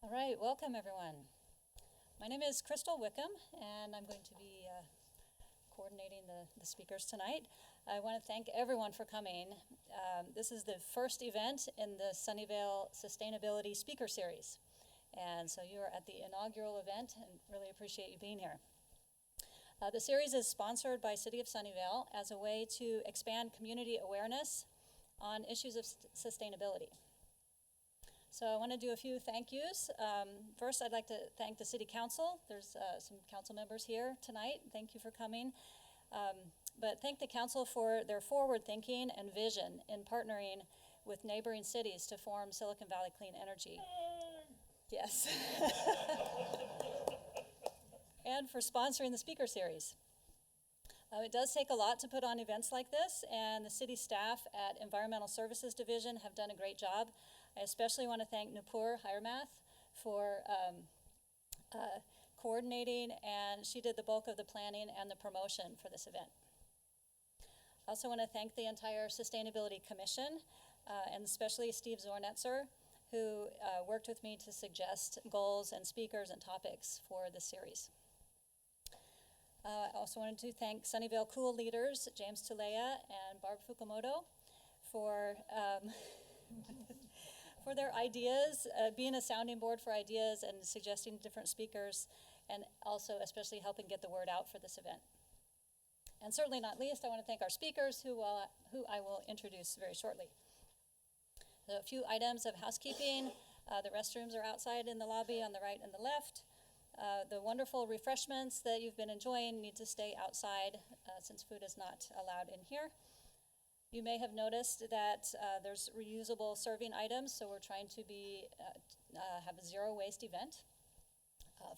All right, welcome everyone. My name is Crystal Wickham, and I'm going to be coordinating the speakers tonight. I want to thank everyone for coming. This is the first event in the Sunnyvale Sustainability Speaker Series. And so you are at the inaugural event, and really appreciate you being here. The series is sponsored by City of Sunnyvale as a way to expand community awareness on issues of sustainability. So I want to do a few thank yous. First, I'd like to thank the City Council. There's some council members here tonight. Thank you for coming. But thank the council for their forward thinking and vision in partnering with neighboring cities to form Silicon Valley Clean Energy. Yes. And for sponsoring the speaker series. It does take a lot to put on events like this, and the city staff at Environmental Services Division have done a great job. I especially want to thank Nupur Hiremath for coordinating, and she did the bulk of the planning and the promotion for this event. I also want to thank the entire Sustainability Commission, and especially Steve Zornetzer, who worked with me to suggest goals and speakers and topics for this series. I also wanted to thank Sunnyvale Cool leaders, James Tulea and Barb Fukumoto, for for their ideas, being a sounding board for ideas and suggesting different speakers, and also especially helping get the word out for this event. And certainly not least, I want to thank our speakers, who I will introduce very shortly. So a few items of housekeeping. The restrooms are outside in the lobby on the right and the left. The wonderful refreshments that you've been enjoying need to stay outside since food is not allowed in here. You may have noticed that there's reusable serving items, so we're trying to have a zero waste event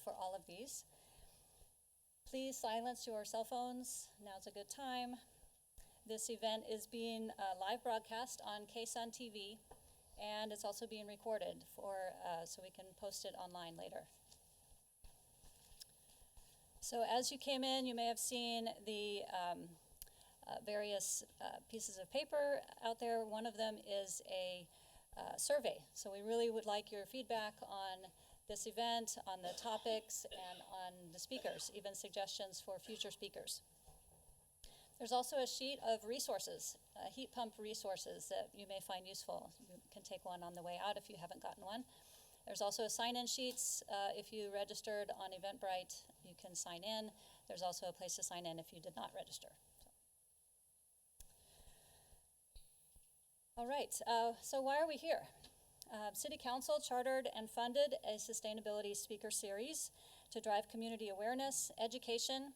for all of these. Please silence your cell phones. Now's a good time. This event is being live broadcast on KSUN TV, and it's also being recorded so we can post it online later. So as you came in, you may have seen the various pieces of paper out there. One of them is a survey. So we really would like your feedback on this event, on the topics, and on the speakers, even suggestions for future speakers. There's also a sheet of resources, heat pump resources that you may find useful. You can take one on the way out if you haven't gotten one. There's also sign-in sheets. If you registered on Eventbrite, you can sign in. There's also a place to sign in if you did not register. All right, so why are we here? City Council chartered and funded a sustainability speaker series to drive community awareness, education,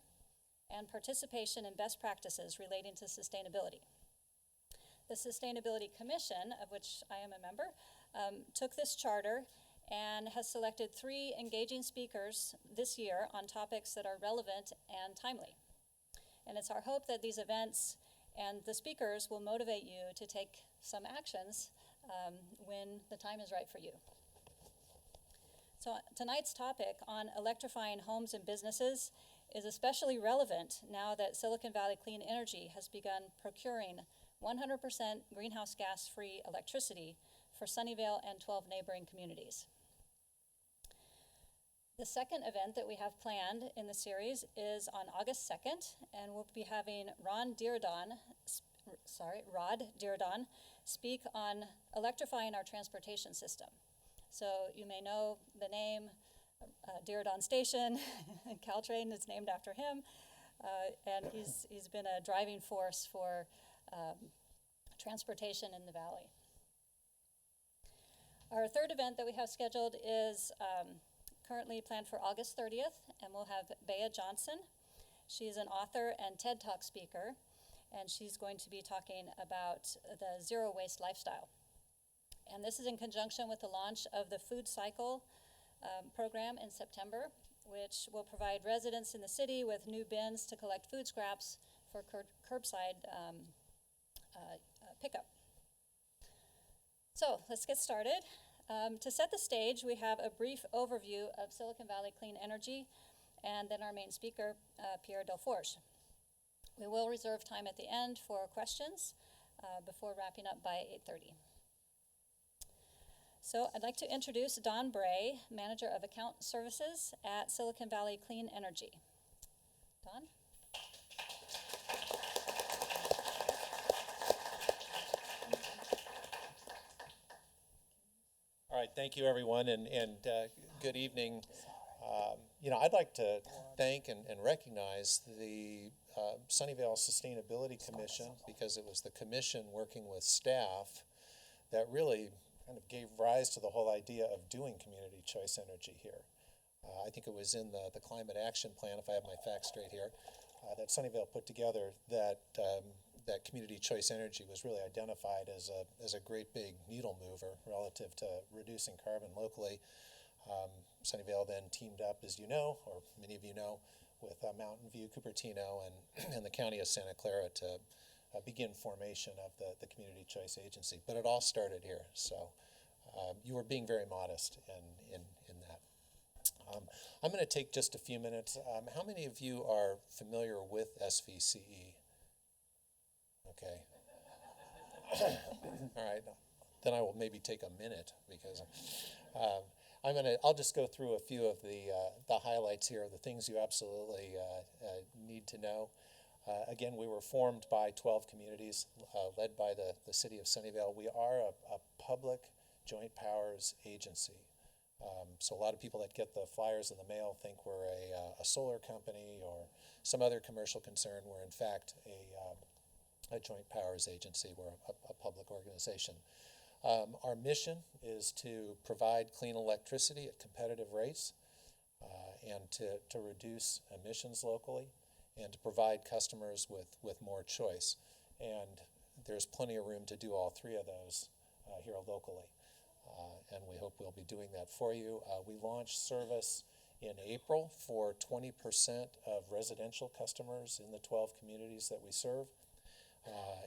and participation in best practices relating to sustainability. The Sustainability Commission, of which I am a member, took this charter and has selected 3 engaging speakers this year on topics that are relevant and timely. And it's our hope that these events and the speakers will motivate you to take some actions when the time is right for you. So tonight's topic on electrifying homes and businesses is especially relevant now that Silicon Valley Clean Energy has begun procuring 100% greenhouse gas-free electricity for Sunnyvale and 12 neighboring communities. The second event that we have planned in the series is on August 2nd, and we'll be having Rod Deardan speak on electrifying our transportation system. So you may know the name Deardan Station. Caltrain is named after him, and he's been a driving force for transportation in the valley. Our third event that we have scheduled is currently planned for August 30th, and we'll have Bea Johnson. She's an author and TED Talk speaker, and she's going to be talking about the zero waste lifestyle. And this is in conjunction with the launch of the Food Cycle program in September, which will provide residents in the city with new bins to collect food scraps for curbside pickup. So let's get started. To set the stage, we have a brief overview of Silicon Valley Clean Energy, and then our main speaker, Pierre Delforge. We will reserve time at the end for questions before wrapping up by 8:30. So I'd like to introduce Don Bray, Manager of Account Services at Silicon Valley Clean Energy. Don? All right, thank you, everyone, and good evening. I'd like to thank and recognize the Sunnyvale Sustainability Commission, because it was the commission working with staff that really kind of gave rise to the whole idea of doing community choice energy here. I think it was in the Climate Action Plan, if I have my facts straight here, that Sunnyvale put together that that community choice energy was really identified as a great big needle mover relative to reducing carbon locally. Sunnyvale then teamed up, as you know, or many of you know, with Mountain View, Cupertino, and the County of Santa Clara to begin formation of the Community Choice Agency. But it all started here, so you were being very modest in that. I'm going to take just a few minutes. How many of you are familiar with SVCE? Okay. All right. Then I will maybe take a minute, because I'll just go through a few of the highlights here, the things you absolutely need to know. Again, we were formed by 12 communities, led by the city of Sunnyvale. We are a public joint powers agency. So a lot of people that get the flyers in the mail think we're a solar company or some other commercial concern. We're in fact a joint powers agency. We're a public organization. Our mission is to provide clean electricity at competitive rates and to reduce emissions locally and to provide customers with more choice. And there's plenty of room to do all three of those here locally. And we hope we'll be doing that for you. We launched service in April for 20% of residential customers in the 12 communities that we serve,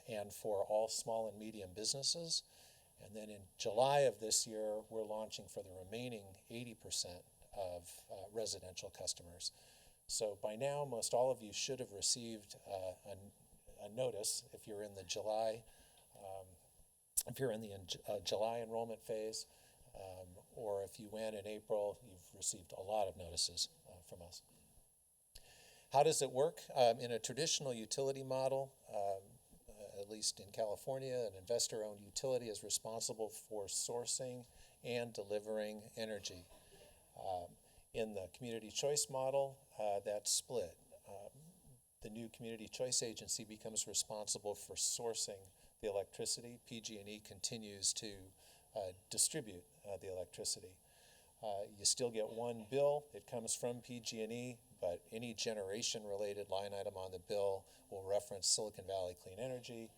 and for all small and medium businesses. And then in July of this year, we're launching for the remaining 80% of residential customers. So by now, most all of you should have received a notice if you're in the July July enrollment phase, or if you went in April, you've received a lot of notices from us. How does it work? In a traditional utility model, at least in California, an investor-owned utility is responsible for sourcing and delivering energy. In the community choice model, that's split. The new community choice agency becomes responsible for sourcing the electricity. PG&E continues to distribute the electricity. You still get one bill. It comes from PG&E, but any generation-related line item on the bill will reference Silicon Valley Clean Energy.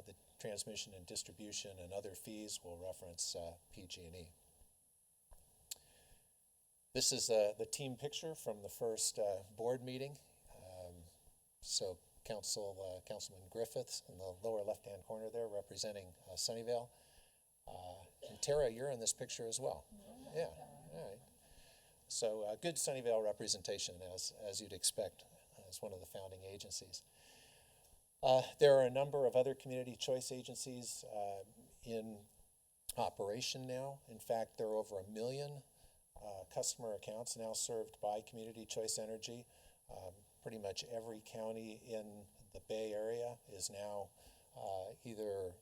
The transmission and distribution and other fees will reference PG&E. This is the team picture from the first board meeting. So Councilman Griffiths in the lower left-hand corner there, representing Sunnyvale. And Tara, you're in this picture as well. Yeah, all right. So good Sunnyvale representation, as you'd expect, as one of the founding agencies. There are a number of other community choice agencies in operation now. In fact, there are over 1 million customer accounts now served by community choice energy. Pretty much every county in the Bay Area is now either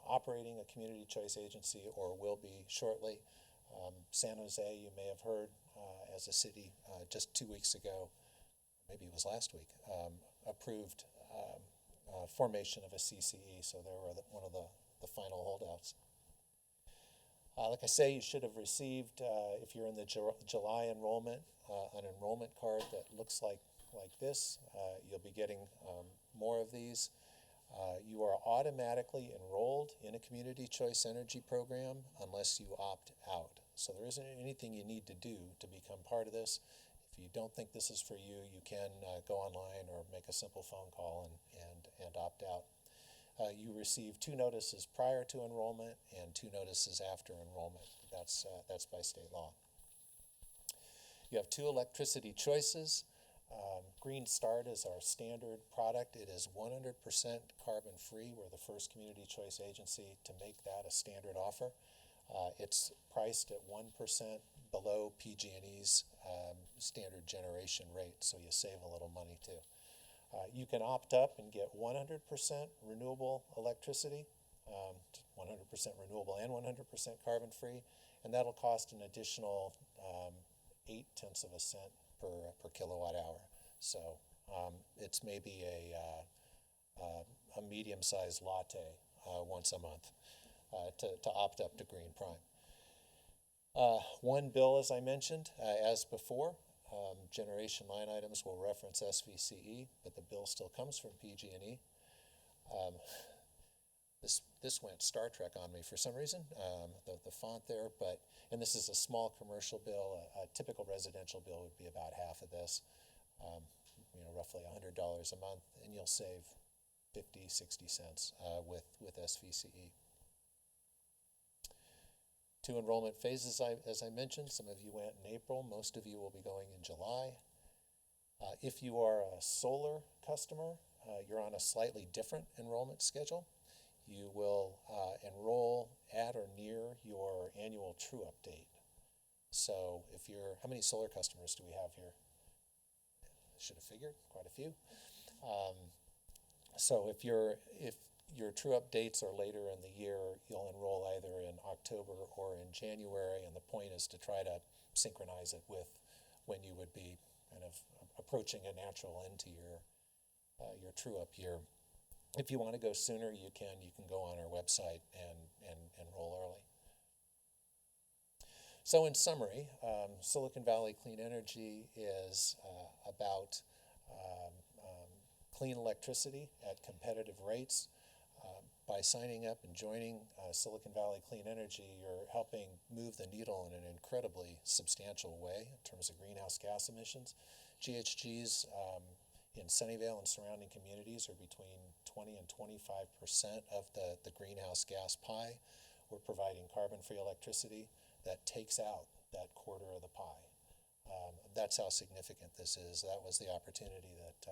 operating a community choice agency or will be shortly. San Jose, you may have heard, as a city just 2 weeks ago, maybe it was last week, approved formation of a CCE, so they were one of the final holdouts. Like I say, you should have received, if you're in the July enrollment, an enrollment card that looks like this. You'll be getting more of these. You are automatically enrolled in a community choice energy program unless you opt out. So there isn't anything you need to do to become part of this. If you don't think this is for you, you can go online or make a simple phone call and opt out. You receive 2 notices prior to enrollment and 2 notices after enrollment. That's by state law. You have 2 electricity choices. Green Start is our standard product. It is 100% carbon free. We're the first community choice agency to make that a standard offer. It's priced at 1% below PG&E's standard generation rate, so you save a little money too. You can opt up and get 100% renewable electricity, 100% renewable and 100% carbon free, and that'll cost an additional 0.8 cents per kilowatt hour. So it's maybe a medium-sized latte once a month to opt up to Green Prime. One bill, as I mentioned, as before, generation line items will reference SVCE, but the bill still comes from PG&E. This went Star Trek on me for some reason, the font there, and this is a small commercial bill. A typical residential bill would be about half of this, roughly $100 a month, and you'll save 50-60 cents with SVCE. 2 enrollment phases, as I mentioned. Some of you went in April. Most of you will be going in July. If you are a solar customer, you're on a slightly different enrollment schedule. You will enroll at or near your annual true-up date. So how many solar customers do we have here? Should have figured, quite a few. So if your true-up dates are later in the year, you'll enroll either in October or in January, and the point is to try to synchronize it with when you would be kind of approaching a natural end to your true-up year. If you want to go sooner, you can go on our website and enroll early. So in summary, Silicon Valley Clean Energy is about clean electricity at competitive rates. By signing up and joining Silicon Valley Clean Energy, you're helping move the needle in an incredibly substantial way in terms of greenhouse gas emissions. GHGs in Sunnyvale and surrounding communities are between 20 and 25% of the greenhouse gas pie. We're providing carbon-free electricity that takes out that quarter of the pie. That's how significant this is. That was the opportunity that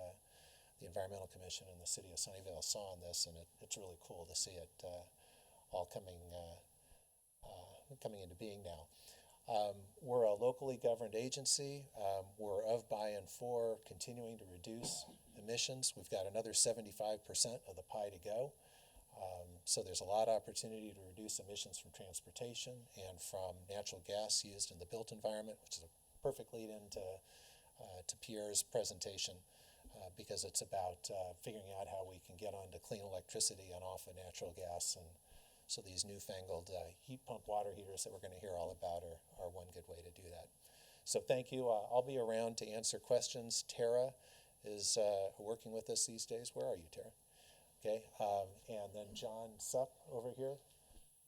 the Environmental Commission and the City of Sunnyvale saw in this, and it's really cool to see it all coming into being now. We're a locally governed agency. We're of, by, and for continuing to reduce emissions. We've got another 75% of the pie to go. So there's a lot of opportunity to reduce emissions from transportation and from natural gas used in the built environment, which is a perfect lead into to Pierre's presentation, because it's about figuring out how we can get onto clean electricity and off of natural gas. And so these newfangled heat pump water heaters that we're going to hear all about are one good way to do that. So thank you. I'll be around to answer questions. Tara is working with us these days. Where are you, Tara? Okay, and then John Supp over here.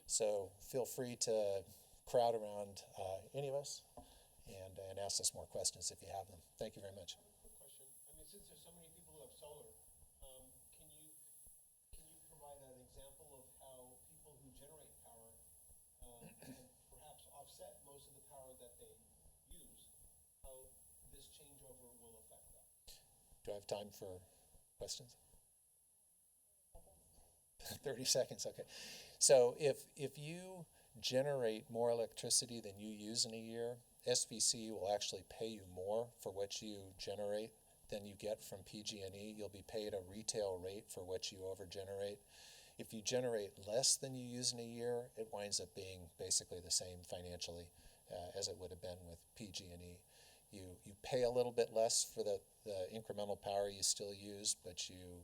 So feel free to crowd around any of us and ask us more questions if you have them. Thank you very much. Quick question. I mean, since there's so many people who have solar, can you provide an example of how people who generate power can perhaps offset most of the power that they use, how this changeover will affect that? Do I have time for questions? 30 seconds, okay. So if you generate more electricity than you use in a year, SVC will actually pay you more for what you generate than you get from PG&E. You'll be paid a retail rate for what you overgenerate. If you generate less than you use in a year, it winds up being basically the same financially as it would have been with PG&E. You pay a little bit less for the incremental power you still use, but you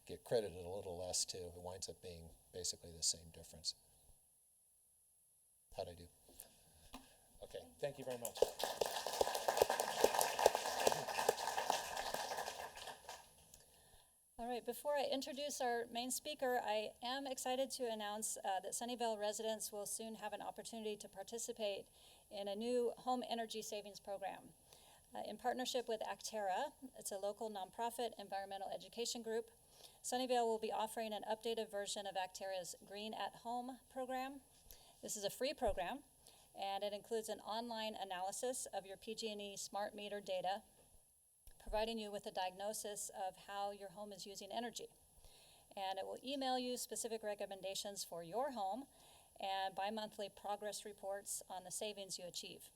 get credited a little less too. It winds up being basically the same difference. How'd I do? Okay, thank you very much. All right, before I introduce our main speaker, I am excited to announce that Sunnyvale residents will soon have an opportunity to participate in a new home energy savings program. In partnership with Actera, it's a local nonprofit environmental education group, Sunnyvale will be offering an updated version of Actera's Green at Home program. This is a free program, and it includes an online analysis of your PG&E smart meter data, providing you with a diagnosis of how your home is using energy. And it will email you specific recommendations for your home and bi-monthly progress reports on the savings you achieve.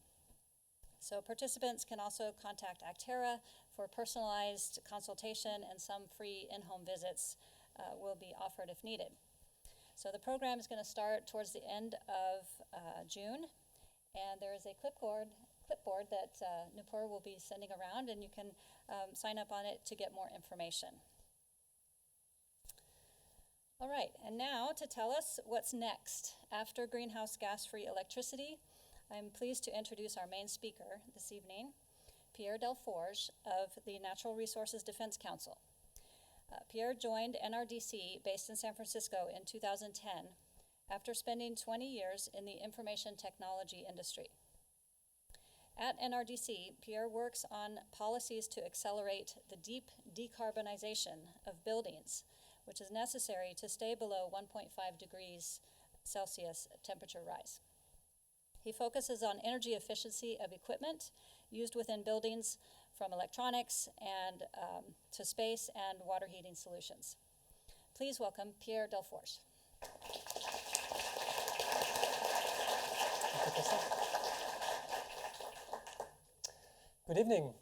So participants can also contact Actera for personalized consultation, and some free in-home visits will be offered if needed. So the program is going to start towards the end of June, and there is a clipboard that Nupur will be sending around, and you can sign up on it to get more information. All right, and now to tell us what's next after greenhouse gas-free electricity, I'm pleased to introduce our main speaker this evening, Pierre Delforge of the Natural Resources Defense Council. Pierre joined NRDC based in San Francisco in 2010 after spending 20 years in the information technology industry. At NRDC, Pierre works on policies to accelerate the deep decarbonization of buildings, which is necessary to stay below 1.5 degrees Celsius temperature rise. He focuses on energy efficiency of equipment used within buildings, from electronics and to space and water heating solutions. Please welcome Pierre Delforge. Good evening.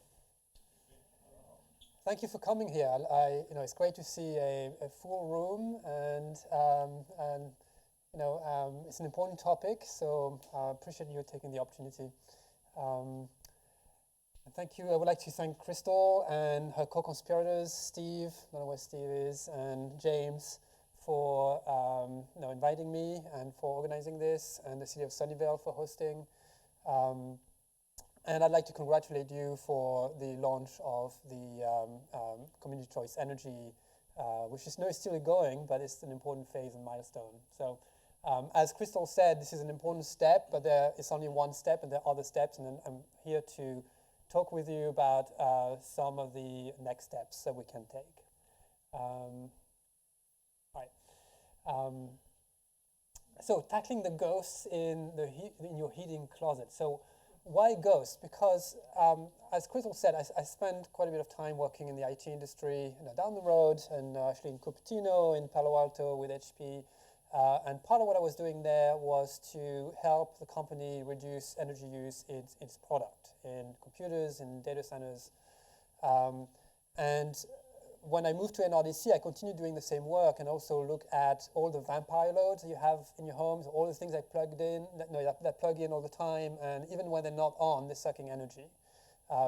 Thank you for coming here. It's great to see a full room, and it's an important topic. So I appreciate you taking the opportunity. And thank you. I would like to thank Crystal and her co-conspirators, Steve, I don't know where Steve is, and James, for inviting me and for organizing this, and the city of Sunnyvale for hosting. And I'd like to congratulate you for the launch of the Community Choice Energy, which is still going, but it's an important phase and milestone. So as Crystal said, this is an important step, but it's only one step, and there are other steps, and I'm here to talk with you about some of the next steps that we can take. So tackling the ghosts in your heating closet. So why ghosts? Because as Crystal said, I spent quite a bit of time working in the IT industry, down the road, and actually in Cupertino, in Palo Alto with HP. And part of what I was doing there was to help the company reduce energy use in its product, in computers, in data centers. And when I moved to NRDC, I continued doing the same work and also look at all the vampire loads that you have in your homes, all the things that plug in all the time, and even when they're not on, they're sucking energy.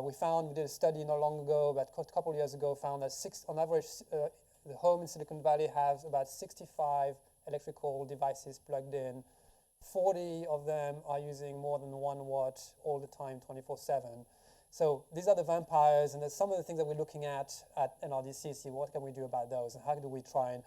We did a study not long ago, about a couple of years ago, found that on average, the home in Silicon Valley has about 65 electrical devices plugged in. 40 of them are using more than 1 watt all the time, 24/7. So these are the vampires, and there's some of the things that we're looking at NRDC, see what can we do about those, and how do we try and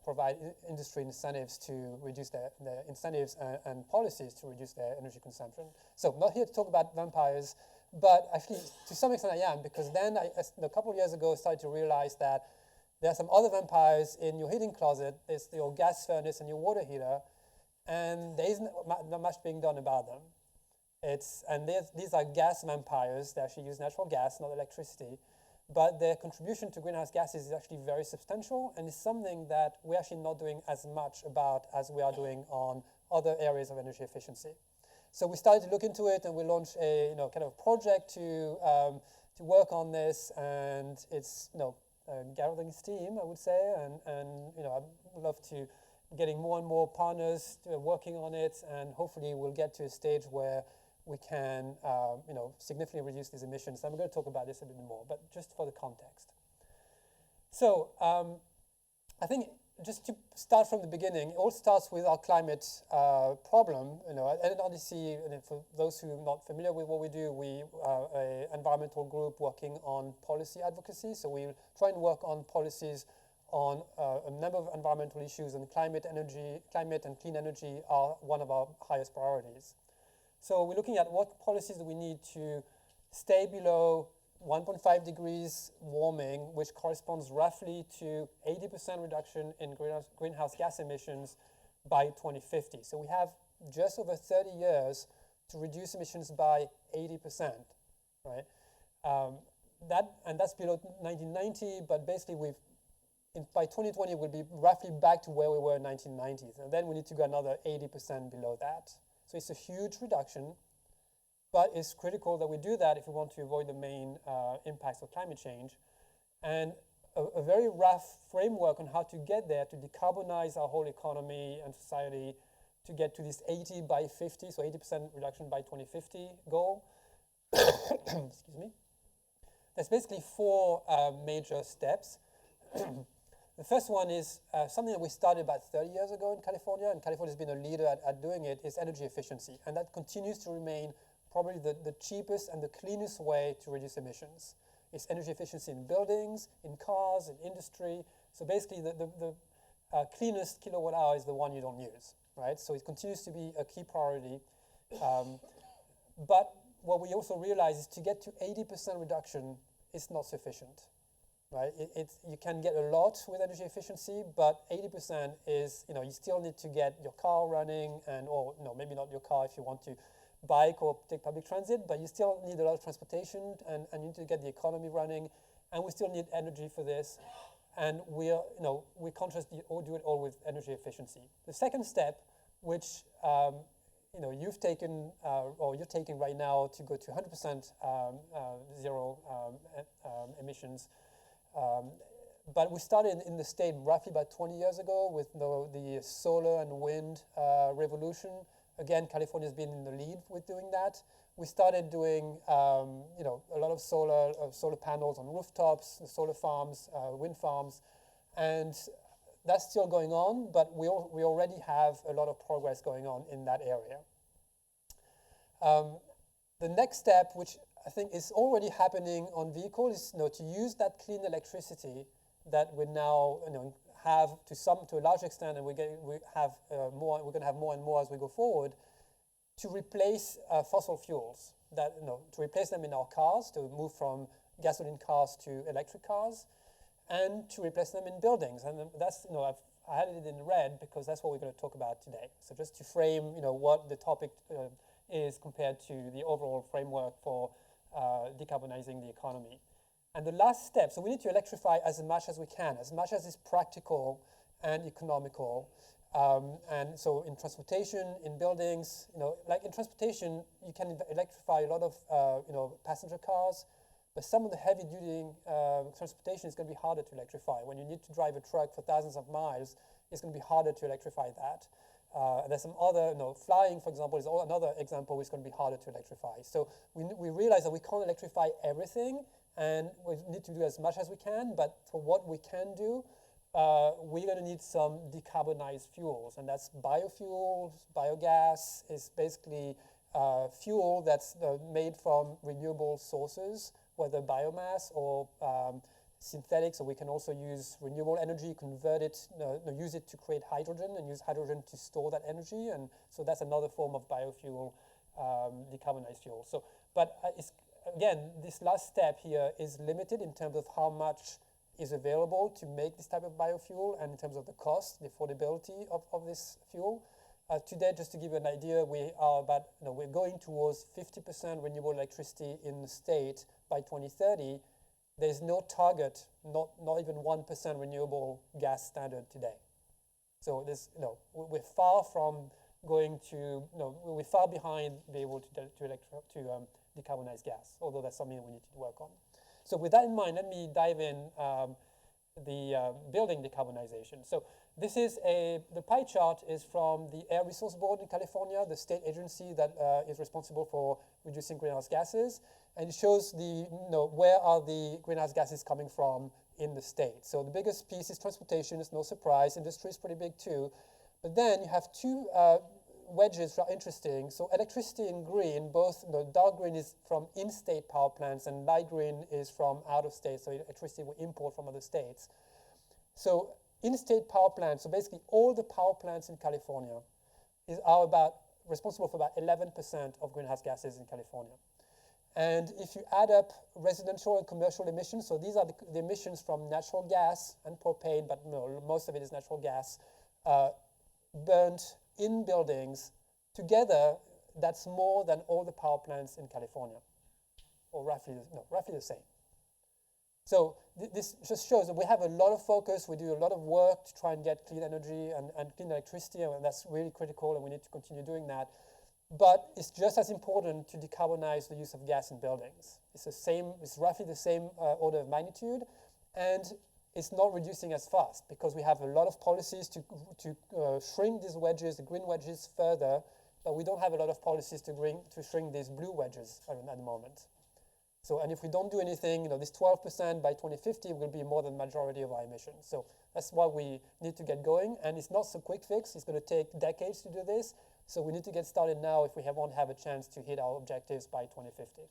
provide industry incentives to reduce their incentives and policies to reduce their energy consumption. So I'm not here to talk about vampires, but actually to some extent I am, because then a couple of years ago I started to realize that there are some other vampires in your heating closet. There's your gas furnace and your water heater, and there isn't not much being done about them. These are gas vampires. They actually use natural gas, not electricity. But their contribution to greenhouse gases is actually very substantial, and is something that we're actually not doing as much about as we are doing on other areas of energy efficiency. So we started to look into it, and we launched a kind of project to work on this, and it's gathering steam, I would say, and I'd love to getting more and more partners working on it, and hopefully we'll get to a stage where we can significantly reduce these emissions. I'm going to talk about this a little bit more, but just for the context. So I think just to start from the beginning, it all starts with our climate problem. At NRDC, and for those who are not familiar with what we do, we are an environmental group working on policy advocacy. So we try and work on policies on a number of environmental issues, and climate and clean energy are one of our highest priorities. So we're looking at what policies do we need to stay below 1.5 degrees warming, which corresponds roughly to 80% reduction in greenhouse gas emissions by 2050. So we have just over 30 years to reduce emissions by 80%, right? That's below 1990, but basically we've by 2020, we'll be roughly back to where we were in 1990s. And then we need to go another 80% below that. So it's a huge reduction, but it's critical that we do that if we want to avoid the main impacts of climate change. And a very rough framework on how to get there, to decarbonize our whole economy and society, to get to this 80 by 50, so 80% reduction by 2050 goal. Excuse me. There's basically four major steps. The first one is something that we started about 30 years ago in California, and California has been a leader at doing it, is energy efficiency. And that continues to remain probably the cheapest and the cleanest way to reduce emissions. It's energy efficiency in buildings, in cars, in industry. So basically the cleanest kilowatt hour is the one you don't use, right? So it continues to be a key priority. But what we also realize is to get to 80% reduction is not sufficient, right? You can get a lot with energy efficiency, but 80% is, you still need to get your car running or maybe not your car if you want to bike or take public transit, but you still need a lot of transportation and you need to get the economy running, and we still need energy for this. And we can't just do it all with energy efficiency. The second step, which you've taken or you're taking right now to go to 100% zero emissions. But we started in the state roughly about 20 years ago with the solar and wind revolution. Again, California has been in the lead with doing that. We started doing a lot of solar panels on rooftops, solar farms, wind farms, and that's still going on, but we already have a lot of progress going on in that area. The next step, which I think is already happening on vehicles, is to use that clean electricity that we now have to a large extent, and we're going to have more and more as we go forward, to replace fossil fuels. To replace them in our cars, to move from gasoline cars to electric cars, and to replace them in buildings. And that's I added it in red because that's what we're going to talk about today. So just to frame what the topic is compared to the overall framework for decarbonizing the economy. And the last step, so we need to electrify as much as we can, as much as is practical and economical. And so in transportation, in buildings, like in transportation, you can electrify a lot of passenger cars, but some of the heavy-duty transportation is going to be harder to electrify. When you need to drive a truck for thousands of miles, it's going to be harder to electrify that. There's some other, flying, for example, is another example which is going to be harder to electrify. So we realize that we can't electrify everything, and we need to do as much as we can, but for what we can do, we're going to need some decarbonized fuels, and that's biofuels. Biogas is basically fuel that's made from renewable sources, whether biomass or synthetic, so we can also use renewable energy, convert it, use it to create hydrogen, and use hydrogen to store that energy, and so that's another form of biofuel, decarbonized fuel. So, but again, this last step here is limited in terms of how much is available to make this type of biofuel, and in terms of the cost, the affordability of this fuel. Today, just to give you an idea, we are we're going towards 50% renewable electricity in the state by 2030. There's no target, not even 1% renewable gas standard today. So we're far from going to, we're far behind being able to decarbonize gas, although that's something that we need to work on. So with that in mind, let me dive in the building decarbonization. So this is the pie chart is from the Air Resource Board in California, the state agency that is responsible for reducing greenhouse gases. And it shows where are the greenhouse gases coming from in the state. So the biggest piece is transportation. It's no surprise. Industry is pretty big too. But then you have two wedges that are interesting. So electricity in green, both dark green is from in-state power plants and light green is from out of state. So electricity we import from other states. So in-state power plants, so basically all the power plants in California are responsible for about 11% of greenhouse gases in California. And if you add up residential and commercial emissions, so these are the emissions from natural gas and propane, but most of it is natural gas, burnt in buildings, together, that's more than all the power plants in California, or roughly the same. So this just shows that we have a lot of focus, we do a lot of work to try and get clean energy and clean electricity, and that's really critical, and we need to continue doing that. But it's just as important to decarbonize the use of gas in buildings. It's roughly the same order of magnitude, and it's not reducing as fast because we have a lot of policies to shrink these wedges, the green wedges, further, but we don't have a lot of policies to shrink these blue wedges at the moment. So, and if we don't do anything, this 12% by 2050 will be more than the majority of our emissions. So that's why we need to get going, and it's not a quick fix. It's going to take decades to do this. So we need to get started now if we want to have a chance to hit our objectives by 2050.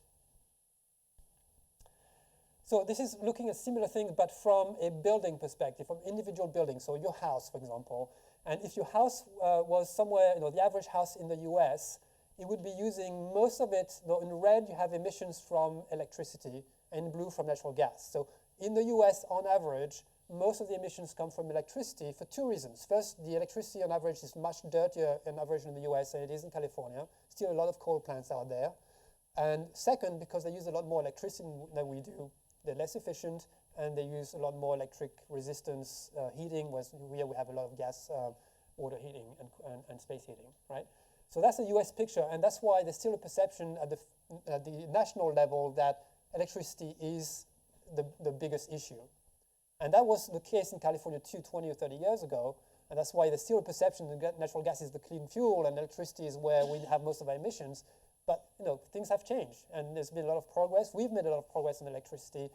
So this is looking at similar things, but from a building perspective, from individual buildings. So your house, for example. And if your house was somewhere, the average house in the US, it would be using most of it, in red you have emissions from electricity, and in blue from natural gas. So in the US, on average, most of the emissions come from electricity for two reasons. First, the electricity on average is much dirtier on average in the US than it is in California. Still a lot of coal plants out there. And second, because they use a lot more electricity than we do, they're less efficient, and they use a lot more electric resistance heating, whereas here we have a lot of gas water heating and space heating, right? So that's the US picture, and that's why there's still a perception at the national level that electricity is the biggest issue. And that was the case in California too 20 or 30 years ago, and that's why there's still a perception that natural gas is the clean fuel and electricity is where we have most of our emissions. But things have changed, and there's been a lot of progress. We've made a lot of progress in electricity,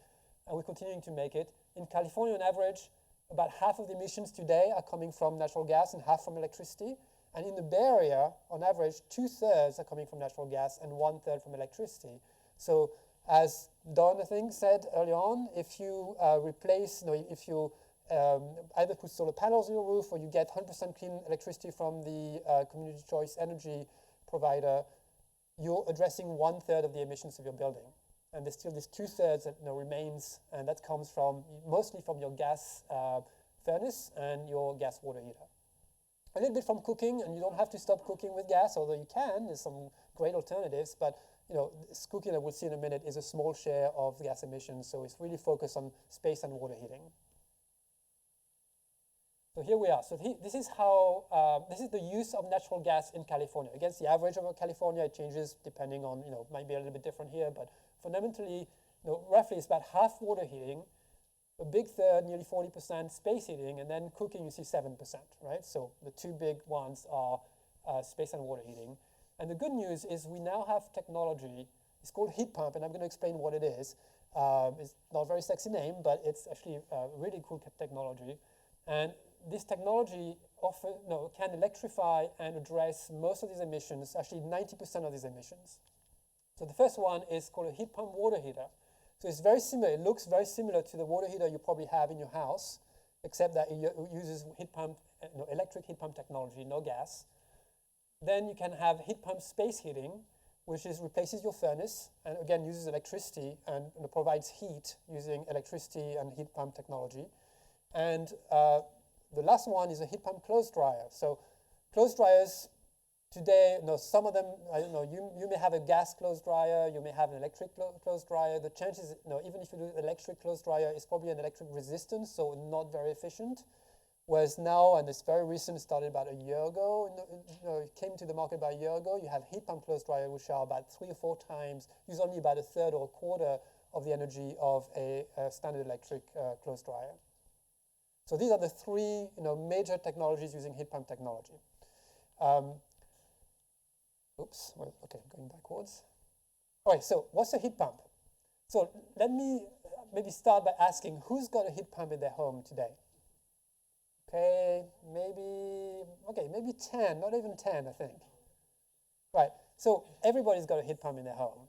and we're continuing to make it. In California, on average, about half of the emissions today are coming from natural gas and half from electricity. And in the Bay Area, on average, 2/3 are coming from natural gas and 1/3 from electricity. So as Don, I think, said early on, if you replace, if you either put solar panels on your roof or you get 100% clean electricity from the community choice energy provider, you're addressing 1/3 of the emissions of your building. And there's still this 2/3 that remains, and that comes from mostly from your gas furnace and your gas water heater. A little bit from cooking, and you don't have to stop cooking with gas, although you can. There's some great alternatives, but this cooking that we'll see in a minute is a small share of gas emissions, so it's really focused on space and water heating. So here we are. So this is how this is the use of natural gas in California. Against the average of California, it changes depending on might be a little bit different here, but fundamentally, roughly it's about half water heating, a big third, nearly 40% space heating, and then cooking you see 7%, right? So the two big ones are space and water heating. And the good news is we now have technology. It's called heat pump, and I'm going to explain what it is. It's not a very sexy name, but it's actually a really cool technology. And this technology can electrify and address most of these emissions, actually 90% of these emissions. So the first one is called a heat pump water heater. So it's very similar. It looks very similar to the water heater you probably have in your house, except that it uses heat pump, electric heat pump technology, no gas. Then you can have heat pump space heating, which replaces your furnace and again uses electricity and provides heat using electricity and heat pump technology. And the last one is a heat pump clothes dryer. So clothes dryers today, some of them, you may have a gas clothes dryer, you may have an electric clothes dryer. The chances, even if you do electric clothes dryer, it's probably an electric resistance, so not very efficient. Whereas now, and it's very recent, started about a year ago, it came to the market about a year ago, you have heat pump clothes dryer, which are about 3 or 4 times, use only about a third or a quarter of the energy of a standard electric clothes dryer. So these are the 3 major technologies using heat pump technology. Okay, going backwards. All right, so what's a heat pump? So let me maybe start by asking, who's got a heat pump in their home today? Okay, maybe 10, not even 10, I think. Right, so everybody's got a heat pump in their home.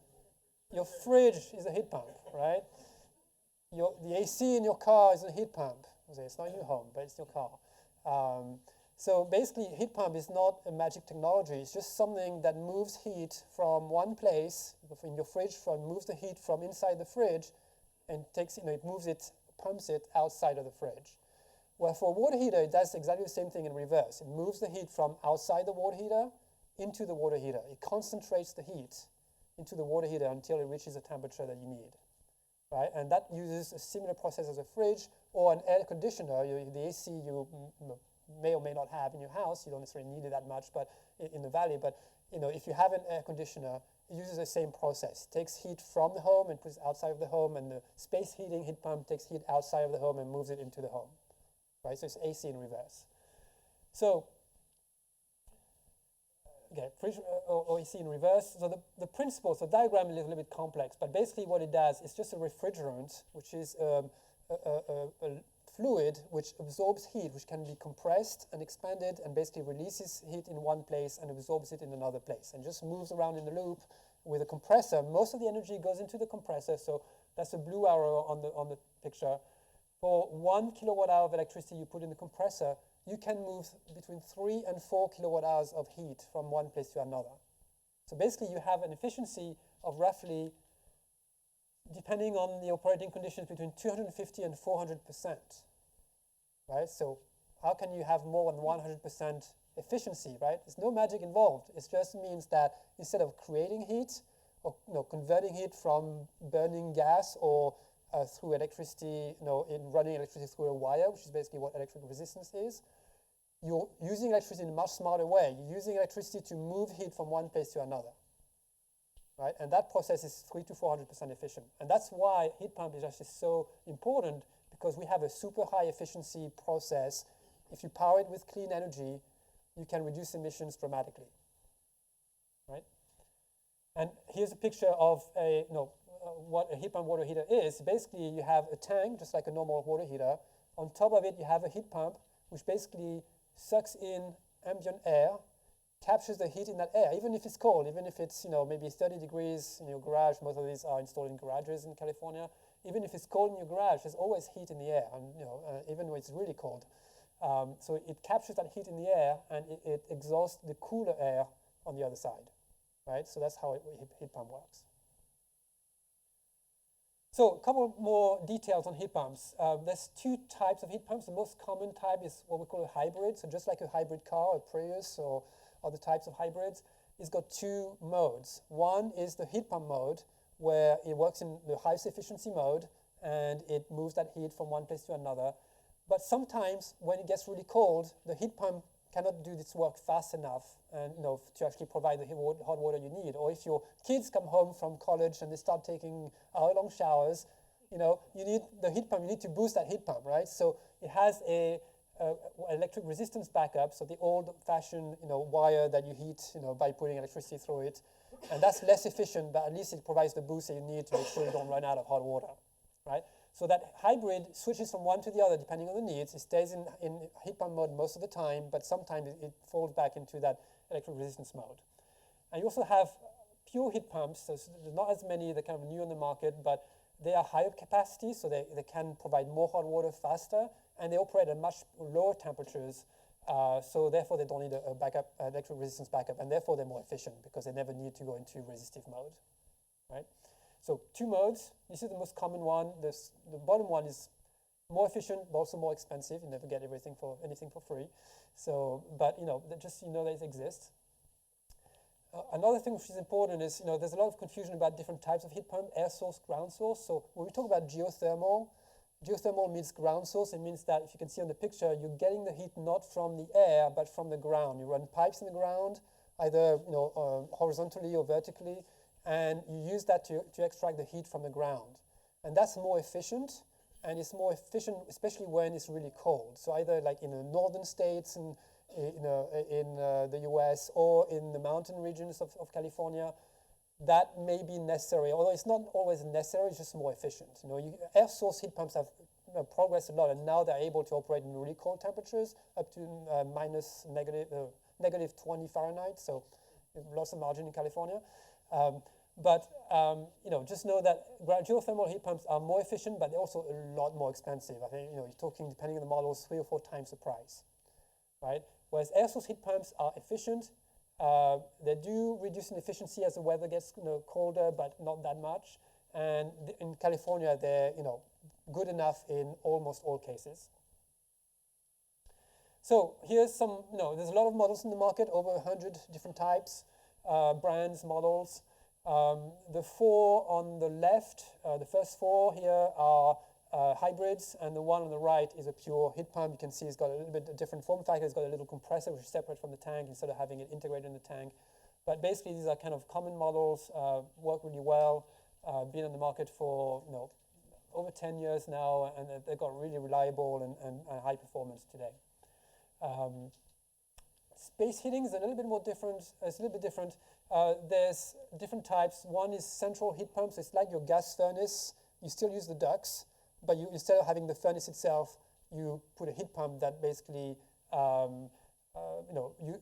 Your fridge is a heat pump, right? The AC in your car is a heat pump. It's not in your home, but it's your car. So basically, heat pump is not a magic technology. It's just something that moves heat from one place in your fridge, moves the heat from inside the fridge, and takes it pumps it outside of the fridge. Well, for a water heater, it does exactly the same thing in reverse. It moves the heat from outside the water heater into the water heater. It concentrates the heat into the water heater until it reaches the temperature that you need. right? And that uses a similar process as a fridge or an air conditioner. The AC you may or may not have in your house. You don't necessarily need it that much, but in the valley. But if you have an air conditioner, it uses the same process. It takes heat from the home and puts it outside of the home, and the space heating heat pump takes heat outside of the home and moves it into the home, right? So it's AC in reverse. So, okay, fridge or AC in reverse. So the principle, so diagram is a little bit complex, but basically what it does is just a refrigerant, which is a fluid which absorbs heat, which can be compressed and expanded and basically releases heat in one place and absorbs it in another place and just moves around in the loop with a compressor. Most of the energy goes into the compressor, so that's a blue arrow on the picture. For 1 kilowatt hour of electricity you put in the compressor, you can move between 3 and 4 kilowatt hours of heat from one place to another. So basically you have an efficiency of roughly, depending on the operating conditions, between 250 and 400%, right? So how can you have more than 100% efficiency, right? There's no magic involved. It just means that instead of creating heat or converting heat from burning gas or through electricity, in running electricity through a wire, which is basically what electric resistance is, you're using electricity in a much smarter way. You're using electricity to move heat from one place to another, right? And that process is 300 to 400% efficient. And that's why heat pump is actually so important, because we have a super high efficiency process. If you power it with clean energy, you can reduce emissions dramatically, right? And here's a picture of what a heat pump water heater is. Basically, you have a tank, just like a normal water heater. On top of it, you have a heat pump, which basically sucks in ambient air, captures the heat in that air, even if it's cold, even if it's maybe 30 degrees in your garage. Most of these are installed in garages in California. Even if it's cold in your garage, there's always heat in the air, and even when it's really cold. So it captures that heat in the air, and it exhausts the cooler air on the other side, right? So that's how a heat pump works. So a couple more details on heat pumps. There's two types of heat pumps. The most common type is what we call a hybrid. So just like a hybrid car, a Prius, or other types of hybrids, it's got two modes. One is the heat pump mode, where it works in the highest efficiency mode, and it moves that heat from one place to another. But sometimes when it gets really cold, the heat pump cannot do this work fast enough and to actually provide the hot water you need. Or if your kids come home from college and they start taking hour-long showers, you need the heat pump. You need to boost that heat pump, right? So it has a electric resistance backup, so the old-fashioned wire that you heat by putting electricity through it, and that's less efficient, but at least it provides the boost that you need to make sure you don't run out of hot water, right? So that hybrid switches from one to the other depending on the needs. It stays in heat pump mode most of the time, but sometimes it falls back into that electric resistance mode. And you also have pure heat pumps. So there's not as many. They're kind of new on the market, but they are higher capacity, so they can provide more hot water faster, and they operate at much lower temperatures. So therefore, they don't need a backup, electric resistance backup, and therefore they're more efficient because they never need to go into resistive mode, right? So two modes. This is the most common one. The bottom one is more efficient, but also more expensive. You never get anything for free. So, but just that it exists. Another thing which is important is there's a lot of confusion about different types of heat pump: air source, ground source. So when we talk about geothermal means ground source. It means that if you can see on the picture, you're getting the heat not from the air but from the ground. You run pipes in the ground, either horizontally or vertically, and you use that to extract the heat from the ground. And that's more efficient, and it's more efficient especially when it's really cold. So either like in the northern states and in the US or in the mountain regions of California, that may be necessary, although it's not always necessary, it's just more efficient. Air source heat pumps have progressed a lot, and now they're able to operate in really cold temperatures up to negative 20 Fahrenheit, so lots of margin in California. But just know that geothermal heat pumps are more efficient, but they're also a lot more expensive. I think you're talking, depending on the models, 3 or 4 times the price, right? Whereas air source heat pumps are efficient. They do reduce in efficiency as the weather gets colder, but not that much. And in California, they're good enough in almost all cases. So here's some. There's a lot of models in the market, over 100 different types, brands, models. The four on the left, the first four here are hybrids, and the one on the right is a pure heat pump. You can see it's got a little bit different form factor. It's got a little compressor which is separate from the tank instead of having it integrated in the tank. But basically, these are kind of common models, work really well, been on the market for over 10 years now, and they've got really reliable and high performance today. Space heating is a little bit more different. It's a little bit different. There's different types. One is central heat pumps. It's like your gas furnace. You still use the ducts, but instead of having the furnace itself, you put a heat pump that basically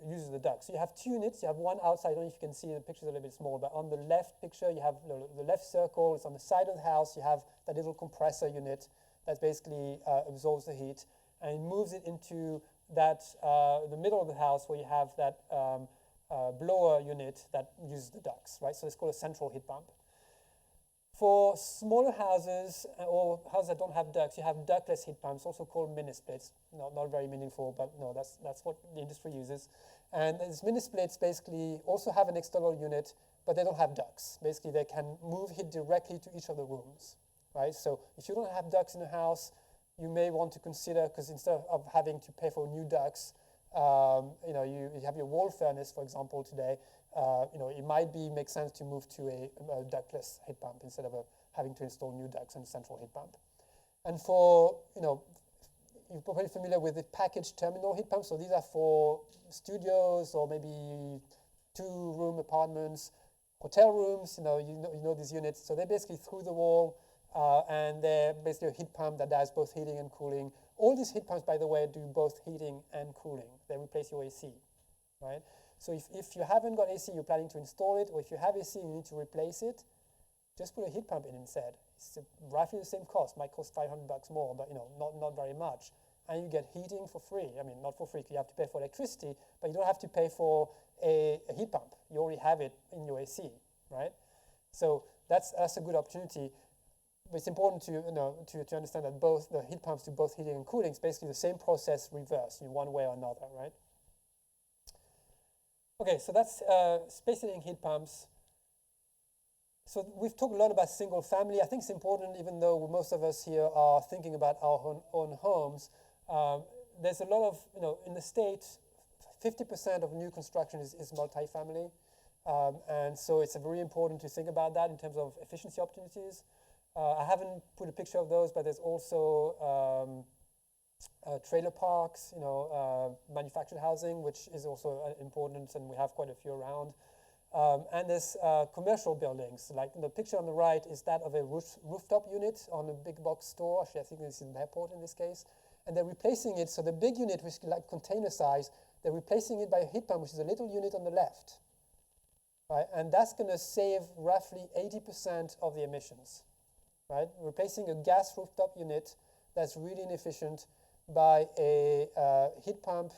uses the ducts. So you have two units. You have one outside. I don't know if you can see the picture's a little bit small, but on the left picture, you have the left circle. It's on the side of the house. You have that little compressor unit that basically absorbs the heat, and it moves it into that the middle of the house where you have that blower unit that uses the ducts, right? So it's called a central heat pump. For smaller houses or houses that don't have ducts, you have ductless heat pumps, also called mini splits. Not very meaningful, but no, that's what the industry uses. And these mini splits basically also have an external unit, but they don't have ducts. Basically, they can move heat directly to each of the rooms, right? So if you don't have ducts in the house, you may want to consider, because instead of having to pay for new ducts, you have your wall furnace, for example, today. It might make sense to move to a ductless heat pump instead of having to install new ducts and a central heat pump. And for, you're probably familiar with the packaged terminal heat pumps. So these are for studios or maybe 2-room apartments, hotel rooms. You know these units. So they're basically through the wall, and they're basically a heat pump that does both heating and cooling. All these heat pumps, by the way, do both heating and cooling. They replace your AC, right? So if you haven't got AC, you're planning to install it, or if you have AC, you need to replace it, just put a heat pump in instead. It's roughly the same cost. Might cost $500 more, but not very much. And you get heating for free. I mean, not for free, because you have to pay for electricity, but you don't have to pay for a heat pump. You already have it in your AC, right? So that's a good opportunity. But it's important to understand that both the heat pumps do both heating and cooling. It's basically the same process reversed in one way or another, right? Okay, so that's space heating heat pumps. So we've talked a lot about single family. I think it's important, even though most of us here are thinking about our own homes. There's a lot of, in the States, 50% of new construction is multifamily. And so it's very important to think about that in terms of efficiency opportunities. I haven't put a picture of those, but there's also trailer parks, manufactured housing, which is also important, and we have quite a few around. And there's commercial buildings. Like the picture on the right is that of a rooftop unit on a big box store. Actually, I think this is an airport in this case. And they're replacing it, so the big unit, which is like container size, they're replacing it by a heat pump, which is a little unit on the left. Right? And that's going to save roughly 80% of the emissions. Right? Replacing a gas rooftop unit that's really inefficient by a heat pump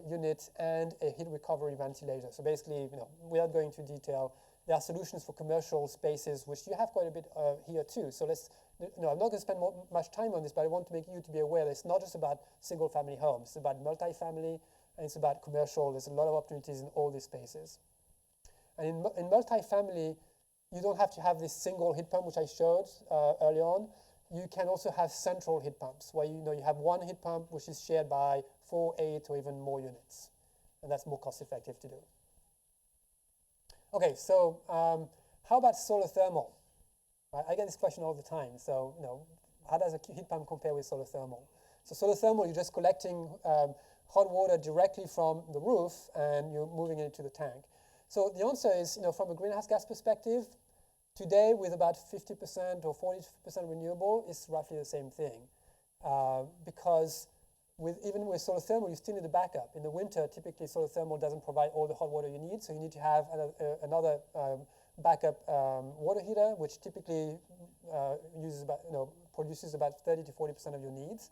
unit and a heat recovery ventilator. So basically, without going into detail, there are solutions for commercial spaces, which you have quite a bit here too. So I'm not going to spend much time on this, but I want to make you to be aware that it's not just about single-family homes. It's about multifamily, and it's about commercial. There's a lot of opportunities in all these spaces. And in multifamily, you don't have to have this single heat pump, which I showed early on. You can also have central heat pumps, where you have one heat pump which is shared by 4, 8, or even more units. And that's more cost-effective to do. Okay, so how about solar thermal? Right, I get this question all the time. So, how does a heat pump compare with solar thermal? So solar thermal, you're just collecting hot water directly from the roof, and you're moving it into the tank. So the answer is, from a greenhouse gas perspective, today with about 50% or 40% renewable, it's roughly the same thing. Because even with solar thermal, you still need a backup. In the winter, typically solar thermal doesn't provide all the hot water you need, so you need to have another backup water heater, which typically produces about 30 to 40% of your needs.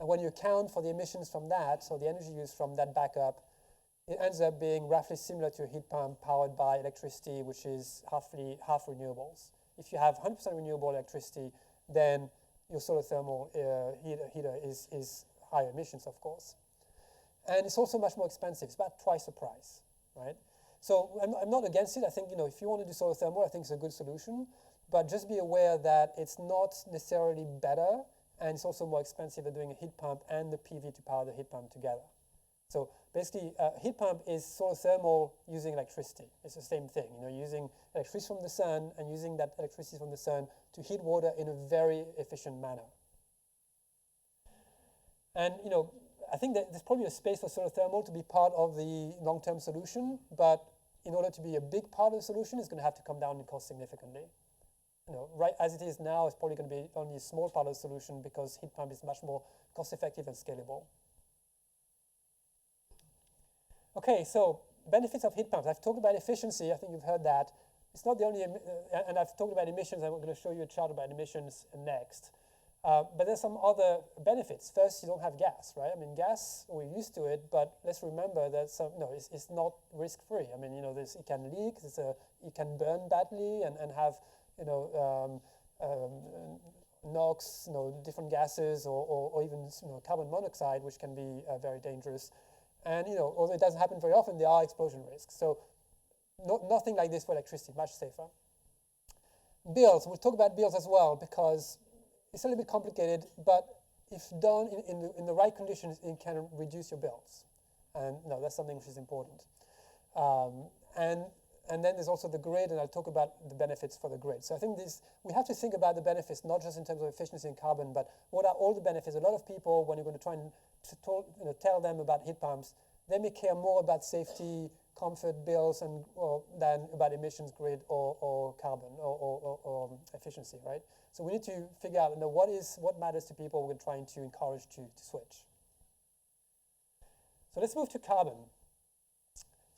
And when you account for the emissions from that, so the energy used from that backup, it ends up being roughly similar to a heat pump powered by electricity, which is half renewables. If you have 100% renewable electricity, then your solar thermal heater is higher emissions, of course. And it's also much more expensive. It's about twice the price, right? So I'm not against it. I think, if you want to do solar thermal, I think it's a good solution. But just be aware that it's not necessarily better, and it's also more expensive than doing a heat pump and the PV to power the heat pump together. So basically, heat pump is solar thermal using electricity. It's the same thing, using electricity from the sun and using that electricity from the sun to heat water in a very efficient manner. And, I think that there's probably a space for solar thermal to be part of the long-term solution, but in order to be a big part of the solution, it's going to have to come down in cost significantly. Right as it is now, it's probably going to be only a small part of the solution because heat pump is much more cost-effective and scalable. Okay, so benefits of heat pumps. I've talked about efficiency. I think you've heard that. It's not the only, and I've talked about emissions. I'm going to show you a chart about emissions next. But there's some other benefits. First, you don't have gas, right? I mean, gas, we're used to it, but let's remember that it's not risk-free. I mean, it can leak, it can burn badly and have, NOx, different gases, or even carbon monoxide, which can be very dangerous. And although it doesn't happen very often, there are explosion risks. So nothing like this for electricity, much safer. Bills, we'll talk about bills as well because it's a little bit complicated, but if done in the right conditions, it can reduce your bills. And that's something which is important. And then there's also the grid, and I'll talk about the benefits for the grid. So I think we have to think about the benefits, not just in terms of efficiency and carbon, but what are all the benefits? A lot of people, when you're going to try and tell them about heat pumps, they may care more about safety, comfort, bills, than about emissions, grid, or carbon, or efficiency, right? So we need to figure out what matters to people we're trying to encourage to switch. So let's move to carbon.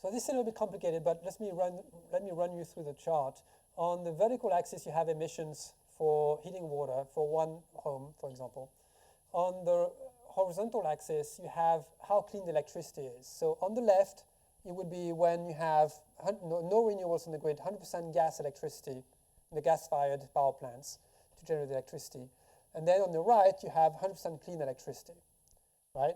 So this is a little bit complicated, but let me run you through the chart. On the vertical axis, you have emissions for heating water for one home, for example. On the horizontal axis, you have how clean the electricity is. So on the left, it would be when you have no renewables in the grid, 100% gas electricity in the gas-fired power plants to generate electricity. And then on the right, you have 100% clean electricity, right?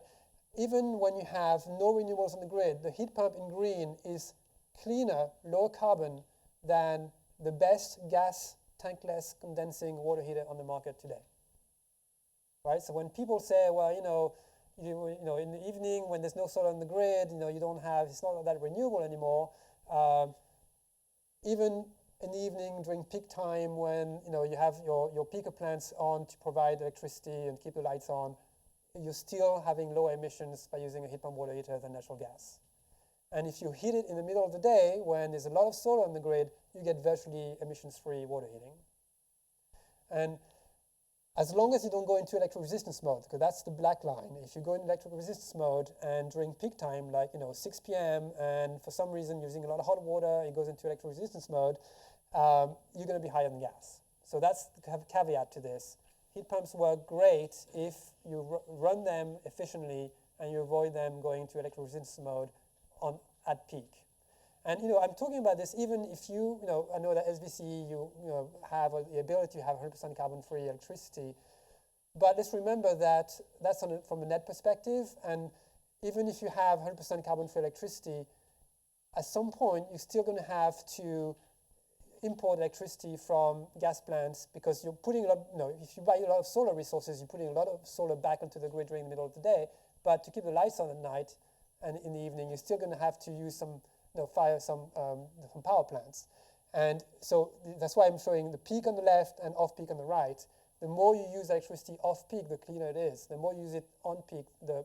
Even when you have no renewables on the grid, the heat pump in green is cleaner, lower carbon than the best gas tankless condensing water heater on the market today. Right? So when people say, well, in the evening when there's no solar on the grid, it's not that renewable anymore. Even in the evening during peak time when you have your peaker plants on to provide electricity and keep the lights on, you're still having lower emissions by using a heat pump water heater than natural gas. And if you heat it in the middle of the day when there's a lot of solar on the grid, you get virtually emissions-free water heating. And as long as you don't go into electric resistance mode, because that's the black line. If you go in electric resistance mode and during peak time, like 6 p.m., and for some reason you're using a lot of hot water, it goes into electric resistance mode, you're going to be higher than gas. So that's the caveat to this. Heat pumps work great if you run them efficiently and you avoid them going to electric resistance mode at peak. And I'm talking about this even if I know that SVC have the ability to have 100% carbon-free electricity, but let's remember that that's from a net perspective. And even if you have 100% carbon-free electricity, at some point you're still going to have to import electricity from gas plants because you're putting a lot. If you buy a lot of solar resources, you're putting a lot of solar back onto the grid during the middle of the day. But to keep the lights on at night and in the evening, you're still going to have to use fire some power plants. And so that's why I'm showing the peak on the left and off-peak on the right. The more you use electricity off-peak, the cleaner it is. The more you use it on-peak, the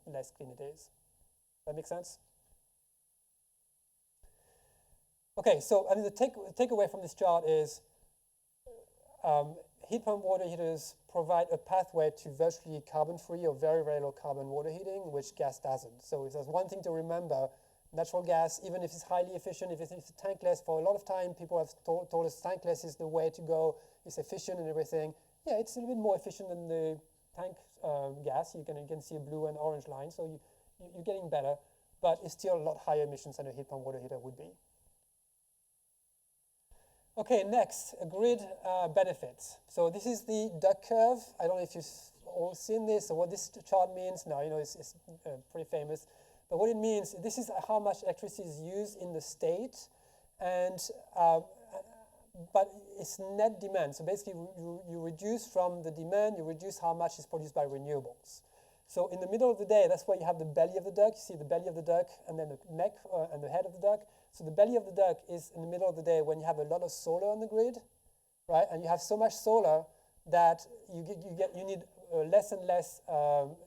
less clean it is. That make sense? Okay, so the takeaway from this chart is heat pump water heaters provide a pathway to virtually carbon-free or very, very low carbon water heating, which gas doesn't. So if there's one thing to remember, natural gas, even if it's highly efficient, if it's tankless, for a lot of time people have told us tankless is the way to go, it's efficient and everything. Yeah, it's a little bit more efficient than the tank gas. You can see a blue and orange line, so you're getting better, but it's still a lot higher emissions than a heat pump water heater would be. Okay, next, grid benefits. So this is the duck curve. I don't know if you've all seen this or what this chart means. No, it's pretty famous. But what it means, this is how much electricity is used in the state, and but it's net demand. So basically, you reduce from the demand, you reduce how much is produced by renewables. So in the middle of the day, that's where you have the belly of the duck. You see the belly of the duck, and then the neck and the head of the duck. So the belly of the duck is in the middle of the day when you have a lot of solar on the grid, right? And you have so much solar that you need less and less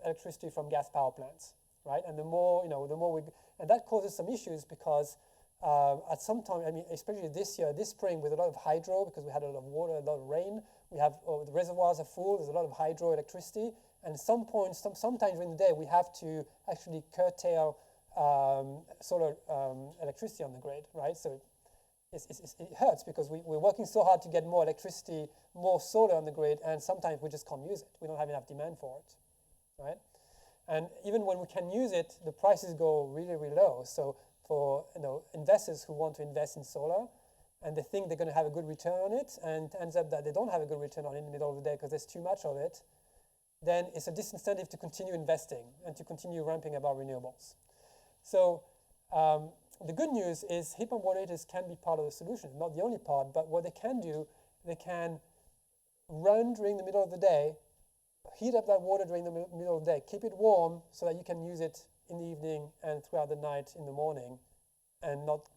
electricity from gas power plants, right? And the more and that causes some issues because at some time, I mean, especially this year, this spring, with a lot of hydro, because we had a lot of water, a lot of rain, we have the reservoirs are full. There's a lot of hydroelectricity, and at some point, sometimes during the day, we have to actually curtail solar electricity on the grid, right? So it hurts because we're working so hard to get more electricity, more solar on the grid, and sometimes we just can't use it. We don't have enough demand for it, right? And even when we can use it, the prices go really, really low. So for investors who want to invest in solar, and they think they're going to have a good return on it, and it ends up that they don't have a good return on it in the middle of the day because there's too much of it, then it's a disincentive to continue investing and to continue ramping up our renewables. So the good news is heat pump water heaters can be part of the solution, not the only part, but what they can do, they can run during the middle of the day, heat up that water during the middle of the day, keep it warm so that you can use it in the evening and throughout the night in the morning, and not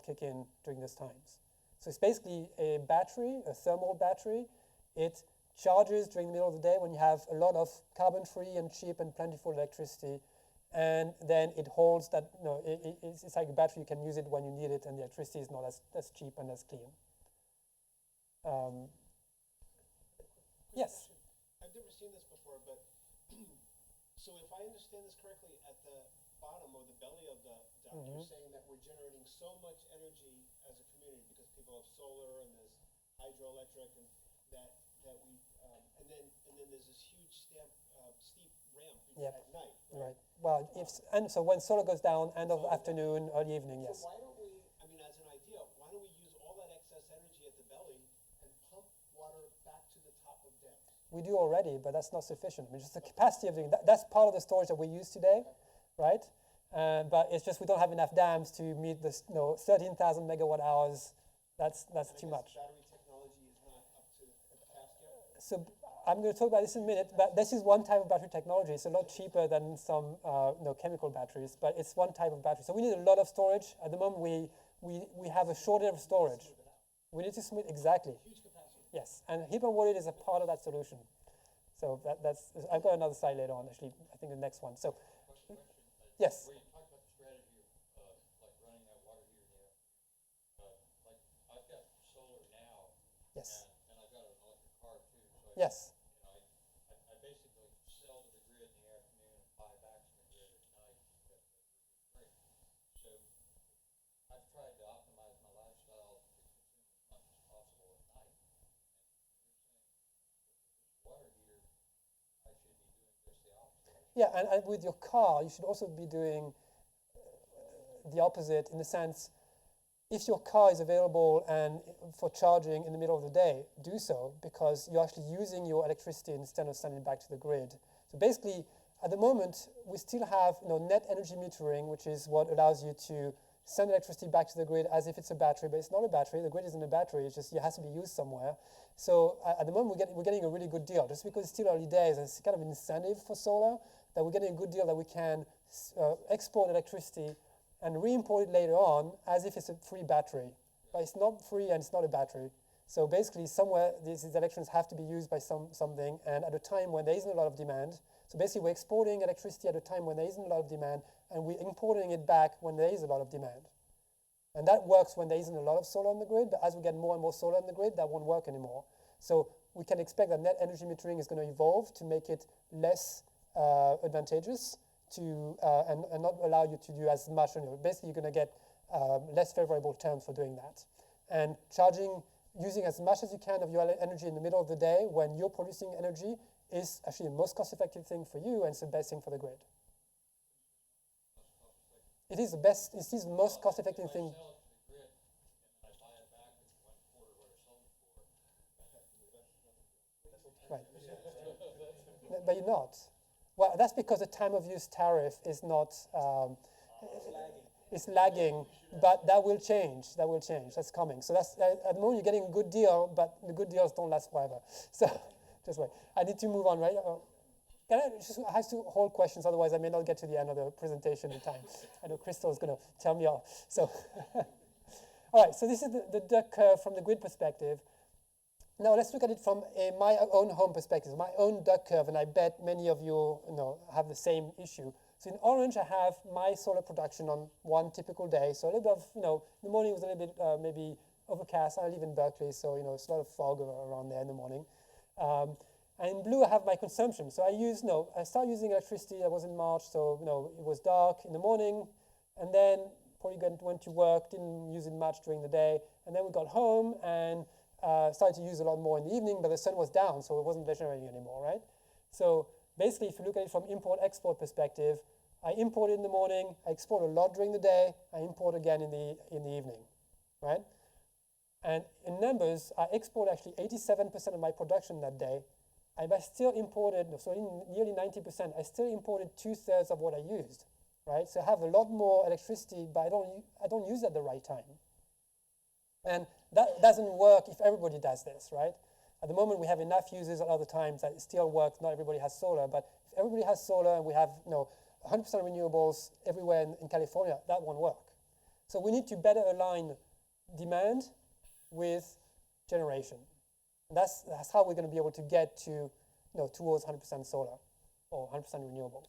kick in during those times. So it's basically a battery, a thermal battery. It charges during the middle of the day when you have a lot of carbon-free and cheap and plentiful electricity, and then it holds that. It's like a battery. You can use it when you need it, and the electricity is not as cheap and as clean. Yes. I've never seen this before, but so if I understand this correctly, at the bottom or the belly of the duct, you're saying that we're generating so much energy as a community because people have solar and there's hydroelectric, and that we and then there's this huge steep ramp at night. Right. Well, so when solar goes down, end of afternoon, early evening, yes. So why don't we? I mean, as an idea, why don't we use all that excess energy at the belly and pump water back to the top of depth? We do already, but that's not sufficient. I mean, just the capacity of doing that. That's part of the storage that we use today, right? But it's just we don't have enough dams to meet this. 13,000 megawatt hours. That's too much. Battery technology is not up to the task yet. So I'm going to talk about this in a minute. But this is one type of battery technology. It's a lot cheaper than some chemical batteries, but it's one type of battery. So we need a lot of storage. At the moment, we have a shortage of storage. We need to smooth exactly. Huge capacity. Yes, and heat pump water is a part of that solution. So that's I've got another slide later on. Actually, I think the next one. So yes. Where you talk about the strategy of like running that water heater there, like I've got solar now, Yes. and I've got an electric car too. So Yes. I basically sell to the grid in the afternoon and buy back from the grid at night. That's great. So I've tried to optimize my lifestyle to consume as much as possible at night. And you're saying with this water heater, I should be doing just the opposite. Yeah, and with your car, you should also be doing the opposite in the sense, if your car is available and for charging in the middle of the day, do so, because you're actually using your electricity instead of sending it back to the grid. So basically, at the moment, we still have net energy metering, which is what allows you to send electricity back to the grid as if it's a battery, but it's not a battery. The grid isn't a battery. It's just it has to be used somewhere. So at the moment, we're getting a really good deal, just because it's still early days, and it's kind of an incentive for solar, that we're getting a good deal that we can export electricity and re-import it later on as if it's a free battery. But it's not free and it's not a battery. So basically, somewhere these electrons have to be used by something, and at a time when there isn't a lot of demand. So basically, we're exporting electricity at a time when there isn't a lot of demand, and we're importing it back when there is a lot of demand. And that works when there isn't a lot of solar on the grid, but as we get more and more solar on the grid, that won't work anymore. So we can expect that net energy metering is going to evolve to make it less advantageous to and not allow you to do as much. Basically, you're going to get less favorable terms for doing that. And using as much as you can of your energy in the middle of the day when you're producing energy is actually the most cost-effective thing for you, and it's the best thing for the grid. It is the best. It is the most cost-effective thing. Sell it to the grid, and I buy it back at 1/4 what I sold it for. Right. But you're not. Well, that's because the time of use tariff is not, it's lagging, but that will change. That will change. That's coming. So that's at the moment you're getting a good deal, but the good deals don't last forever. So just wait. I need to move on, right? Can I just have to hold questions, otherwise I may not get to the end of the presentation in time. I know Crystal is going to tell me all. So, all right. So this is the duck curve from the grid perspective. Now let's look at it from my own home perspective, my own duck curve, and I bet many of you, have the same issue. So in orange, I have my solar production on one typical day. So a little bit of, the morning was a little bit maybe overcast. I live in Berkeley, so it's a lot of fog around there in the morning. And in blue, I have my consumption. So I started using electricity. That was in March, so it was dark in the morning, and then probably went to work. Didn't use it much during the day, and then we got home and started to use a lot more in the evening, but the sun was down, so it wasn't generating anymore, right? So basically, if you look at it from import-export perspective, I import in the morning, I export a lot during the day, I import again in the evening, right? And in numbers, I export actually 87% of my production that day. I still imported, so nearly 90%, I still imported 2/3 of what I used, right? So I have a lot more electricity, but I don't use it at the right time. And that doesn't work if everybody does this, right? At the moment, we have enough users at other times that it still works. Not everybody has solar, but if everybody has solar and we have 100% renewables everywhere in California, that won't work. So we need to better align demand with generation. And that's how we're going to be able to get to towards 100% solar or 100% renewables.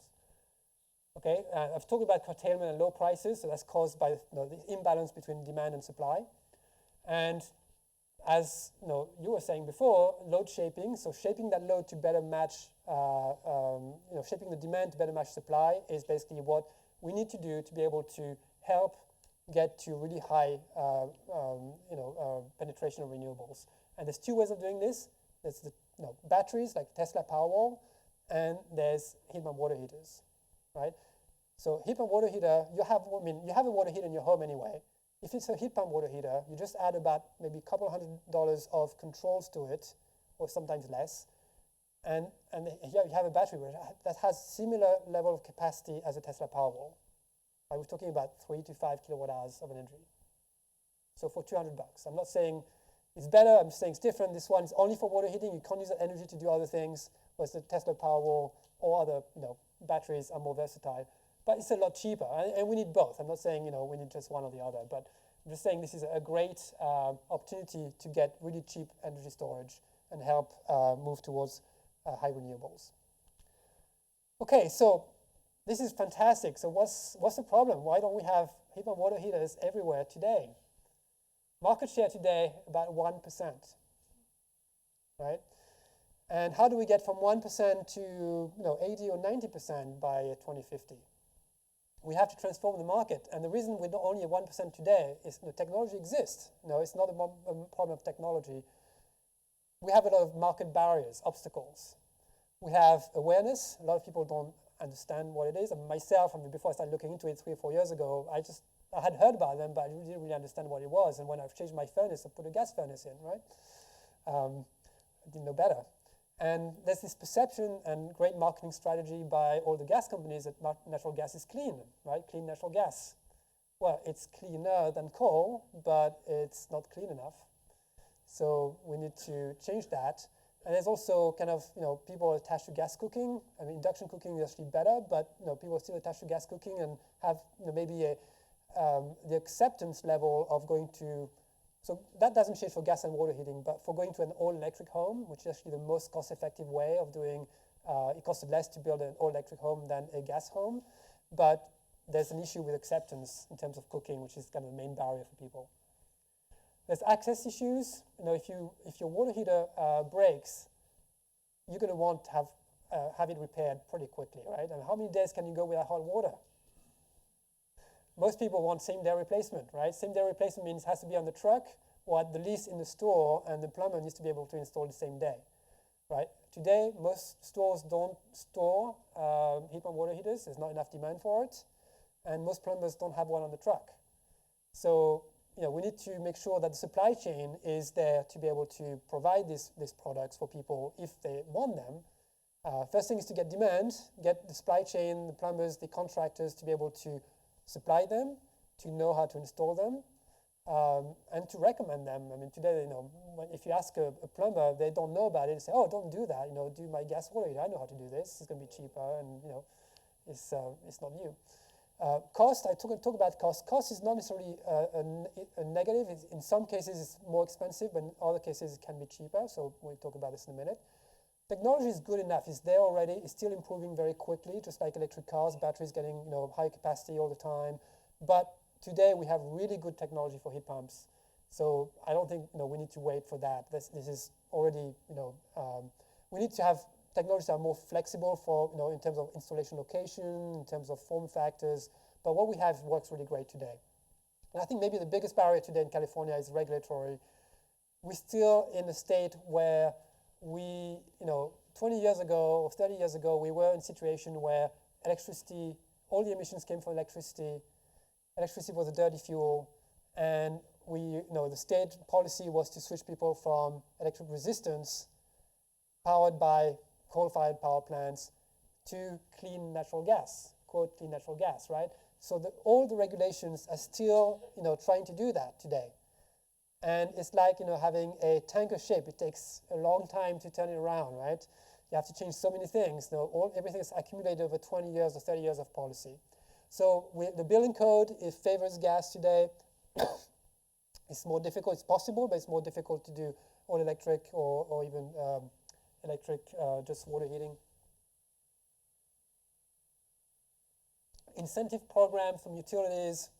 Okay, I've talked about curtailment and low prices, so that's caused by the imbalance between demand and supply. And as you were saying before, load shaping, so shaping that load to better match, shaping the demand to better match supply is basically what we need to do to be able to help get to really high, penetration of renewables. And there's two ways of doing this. There's the batteries like Tesla Powerwall, and there's heat pump water heaters, right? So heat pump water heater, you have a water heater in your home anyway. If it's a heat pump water heater, you just add about maybe a couple $100 of controls to it, or sometimes less. And here you have a battery that has similar level of capacity as a Tesla Powerwall. We're talking about 3 to 5 kilowatt hours of energy. So for $200. I'm not saying it's better, I'm saying it's different. This one is only for water heating. You can't use that energy to do other things, whereas the Tesla Powerwall or other batteries are more versatile. But it's a lot cheaper, and we need both. I'm not saying we need just one or the other, but I'm just saying this is a great opportunity to get really cheap energy storage and help move towards high renewables. Okay, so this is fantastic. So what's the problem? Why don't we have heat pump water heaters everywhere today? Market share today, about 1%, right? And how do we get from 1% to 80 or 90% by 2050? We have to transform the market. And the reason we're not only at 1% today is the technology exists. It's not a problem of technology. We have a lot of market barriers, obstacles. We have awareness. A lot of people don't understand what it is. And myself, before I started looking into it 3 or 4 years ago, I had heard about them, but I didn't really understand what it was. And when I've changed my furnace, I put a gas furnace in, right? I didn't know better. And there's this perception and great marketing strategy by all the gas companies that natural gas is clean, right? Clean natural gas. Well, it's cleaner than coal, but it's not clean enough. So we need to change that. And there's also kind of, people attached to gas cooking. Induction cooking is actually better, but, people are still attached to gas cooking and have maybe the acceptance level of going to. So that doesn't change for gas and water heating, but for going to an all-electric home, which is actually the most cost-effective way of doing, it costed less to build an all-electric home than a gas home, but there's an issue with acceptance in terms of cooking, which is kind of the main barrier for people. There's access issues. If your water heater breaks, you're going to want to have it repaired pretty quickly, right? And how many days can you go without hot water? Most people want same-day replacement, right? Same-day replacement means it has to be on the truck or at the least in the store, and the plumber needs to be able to install the same day, right? Today, most stores don't store heat pump water heaters. There's not enough demand for it, and most plumbers don't have one on the truck. So, we need to make sure that the supply chain is there to be able to provide these products for people if they want them. First thing is to get demand, get the supply chain, the plumbers, the contractors to be able to supply them, to know how to install them, and to recommend them. I mean, today, if you ask a plumber, they don't know about it. They say, "Oh, don't do that. Do my gas water heater. I know how to do this. It's going to be cheaper, and it's not new." Cost. I talk about cost. Cost is not necessarily a negative. In some cases, it's more expensive, but in other cases, it can be cheaper. So we'll talk about this in a minute. Technology is good enough. It's there already. It's still improving very quickly, just like electric cars. Batteries getting high capacity all the time. But today we have really good technology for heat pumps. So I don't think we need to wait for that. This is already we need to have technologies that are more flexible for in terms of installation location, in terms of form factors. But what we have works really great today. And I think maybe the biggest barrier today in California is regulatory. We're still in a state where we, 20 years ago or 30 years ago, we were in a situation where electricity, all the emissions came from electricity. Electricity was a dirty fuel, and the state policy was to switch people from electric resistance, powered by coal-fired power plants, to clean natural gas, quote, clean natural gas, right? So all the regulations are still, trying to do that today. And it's like, having a tanker ship. It takes a long time to turn it around, right? You have to change so many things. Everything is accumulated over 20 years or 30 years of policy. So the building code, it favors gas today. It's more difficult. It's possible, but it's more difficult to do all electric or even electric just water heating. Incentive program from utilities.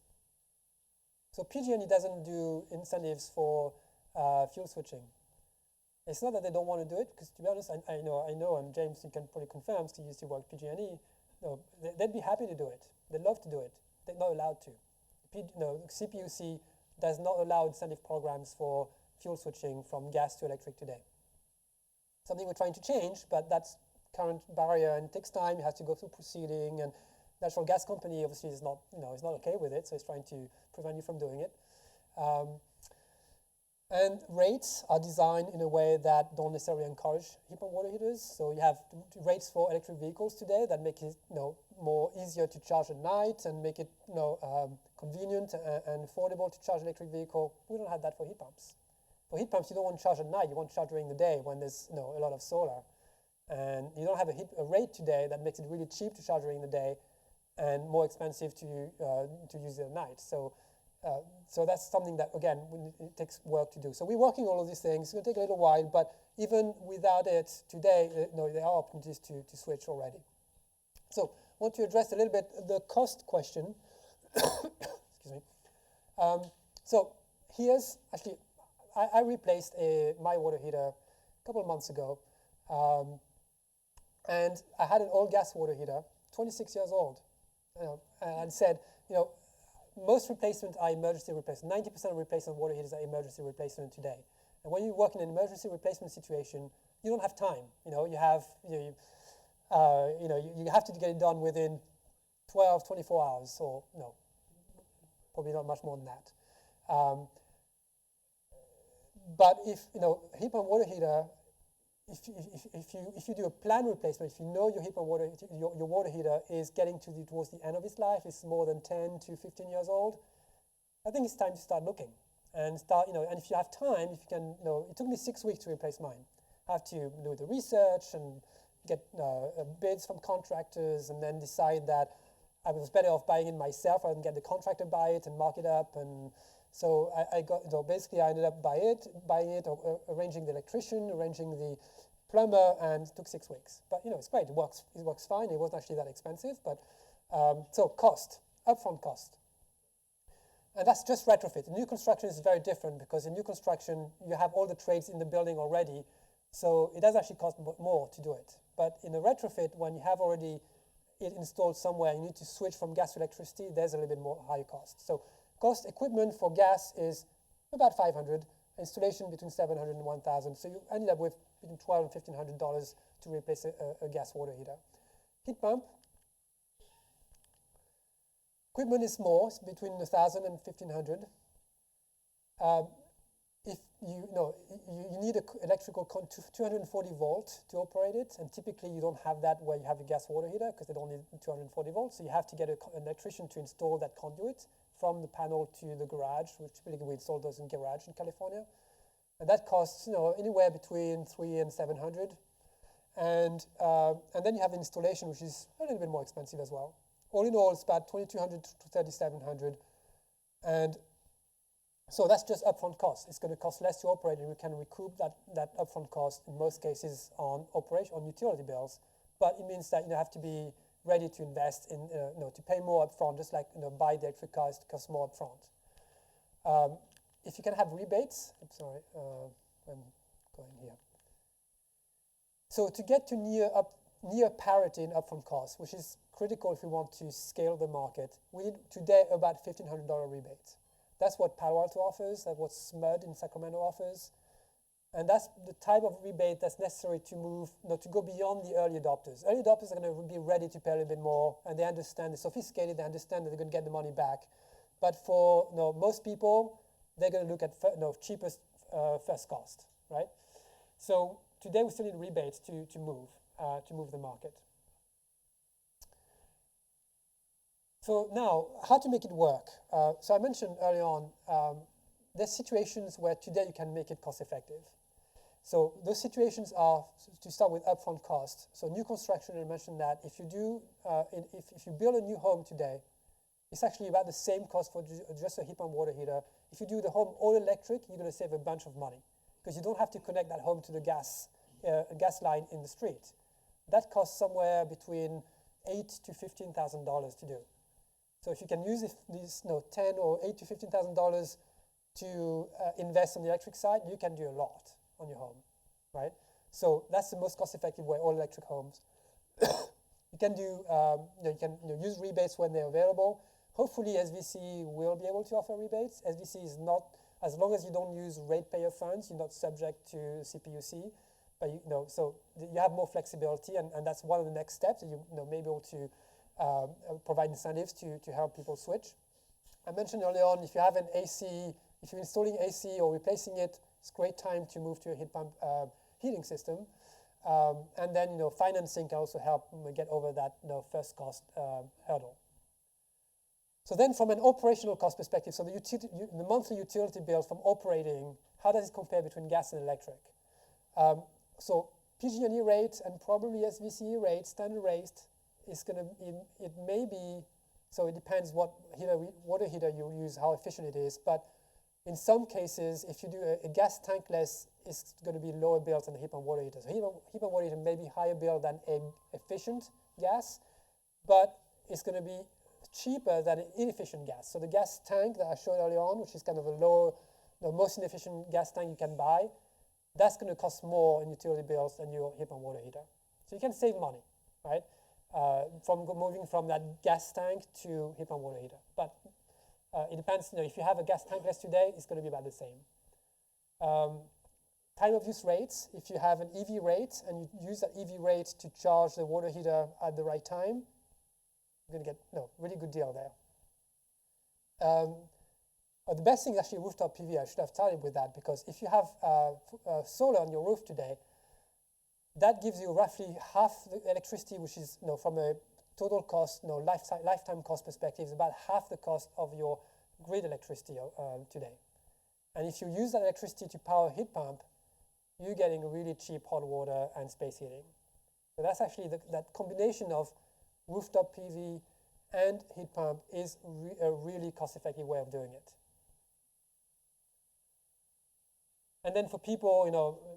So PG&E doesn't do incentives for fuel switching. It's not that they don't want to do it, because to be honest, I know, and James, you can probably confirm, because he used to work at PG&E. They'd be happy to do it. They'd love to do it. They're not allowed to. CPUC does not allow incentive programs for fuel switching from gas to electric today. Something we're trying to change, but that's current barrier, and it takes time. It has to go through proceeding, and natural gas company obviously is not, is not okay with it, so it's trying to prevent you from doing it. And rates are designed in a way that don't necessarily encourage heat pump water heaters. So you have rates for electric vehicles today that make it more easier to charge at night and make it convenient and affordable to charge electric vehicle. We don't have that for heat pumps. For heat pumps, you don't want to charge at night. You want to charge during the day when there's a lot of solar. And you don't have a rate today that makes it really cheap to charge during the day and more expensive to use it at night. So that's something that, again, it takes work to do. So we're working all of these things. It's going to take a little while, but even without it today, there are opportunities to switch already. So I want to address a little bit the cost question. Excuse me. So here's, actually, I replaced my water heater a couple of months ago. And I had an old gas water heater, 26 years old. And said, most replacements are emergency replacement. 90% of replacement water heaters are emergency replacement today. And when you work in an emergency replacement situation, you don't have time. You have to get it done within 12, 24 hours, or probably not much more than that. But if heat pump water heater, if you do a planned replacement, if you know your heat pump water your water heater is getting towards the end of its life, it's more than 10 to 15 years old, I think it's time to start looking and start. And if you have time, if you can, it took me 6 weeks to replace mine. I have to do the research and get bids from contractors, and then decide that I was better off buying it myself rather than get the contractor buy it and mark it up. And so I got, basically I ended up buying it, or arranging the electrician, arranging the plumber, and it took 6 weeks. But it's great. It works fine. It wasn't actually that expensive. But so cost, upfront cost, and that's just retrofit. New construction is very different, because in new construction you have all the trades in the building already, so it does actually cost more to do it. But in a retrofit, when you have already it installed somewhere, you need to switch from gas to electricity. There's a little bit more higher cost. So cost equipment for gas is about $500, installation between $700 and $1,000. So you ended up with between $1,200 and $1,500 to replace a gas water heater. Heat pump. Equipment is more, it's between $1,000 and $1,500. you need an electrical 240 volt to operate it, and typically you don't have that where you have a gas water heater because they don't need 240 volts. So you have to get an electrician to install that conduit from the panel to the garage, which typically we install those in garage in California, and that costs anywhere between $300 and $700, and then you have installation, which is a little bit more expensive as well. All in all, it's about $2,200 to $3,700, and so that's just upfront cost. It's going to cost less to operate, and we can recoup that upfront cost in most cases on utility bills. But it means that you have to be ready to invest in, to pay more upfront, just like buy the electric cars, it costs more upfront. If you can have rebates, I'm sorry, I'm going here. So to get to near parity in upfront costs, which is critical if we want to scale the market, we need today about $1,500 rebate. That's what Palo Alto offers, that's what SMUD in Sacramento offers. And that's the type of rebate that's necessary to move, to go beyond the early adopters. Early adopters are going to be ready to pay a little bit more, and they understand, they're sophisticated, they understand that they're going to get the money back. But for most people, they're going to look at cheapest first cost, right? So today we still need rebates to move the market. So now, how to make it work? So I mentioned early on, there's situations where today you can make it cost effective. So those situations are, to start with, upfront cost. So new construction, I mentioned that if you build a new home today, it's actually about the same cost for just a heat pump water heater. If you do the home all electric, you're going to save a bunch of money because you don't have to connect that home to the gas line in the street. That costs somewhere between $8,000 to $15,000 to do. So if you can use these $10,000 or $8,000 to $15,000 to invest on the electric side, you can do a lot on your home, right? So that's the most cost-effective way, all electric homes. You can do, you can use rebates when they're available. Hopefully, SVC will be able to offer rebates. SVC is not, as long as you don't use ratepayer funds, you're not subject to CPUC. But so you have more flexibility, and that's one of the next steps. You may be able to provide incentives to help people switch. I mentioned earlier on, if you have an AC, if you're installing AC or replacing it, it's a great time to move to a heat pump heating system. And then financing can also help get over that first cost hurdle. So then from an operational cost perspective, so the monthly utility bill from operating, how does it compare between gas and electric? So PG&E rate and probably SVC rate, standard rate, is going to, it may be, so it depends what water heater you use, how efficient it is, but in some cases, if you do a gas tankless, it's going to be lower bill than a heat pump water heater. So heat pump water heater may be higher bill than an efficient gas, but it's going to be cheaper than an inefficient gas. So the gas tank that I showed earlier on, which is kind of a low, most inefficient gas tank you can buy, that's going to cost more in utility bills than your heat pump water heater. So you can save money, right? From moving from that gas tank to heat pump water heater. But it depends, if you have a gas tankless today, it's going to be about the same. Time of use rates, if you have an EV rate and you use that EV rate to charge the water heater at the right time, you're going to get really good deal there. The best thing is actually rooftop PV. I should have started with that because if you have solar on your roof today, that gives you roughly half the electricity, which is from a total cost, lifetime cost perspective, is about half the cost of your grid electricity today. And if you use that electricity to power a heat pump, you're getting really cheap hot water and space heating. So that's actually that combination of rooftop PV and heat pump is a really cost-effective way of doing it. And then for people,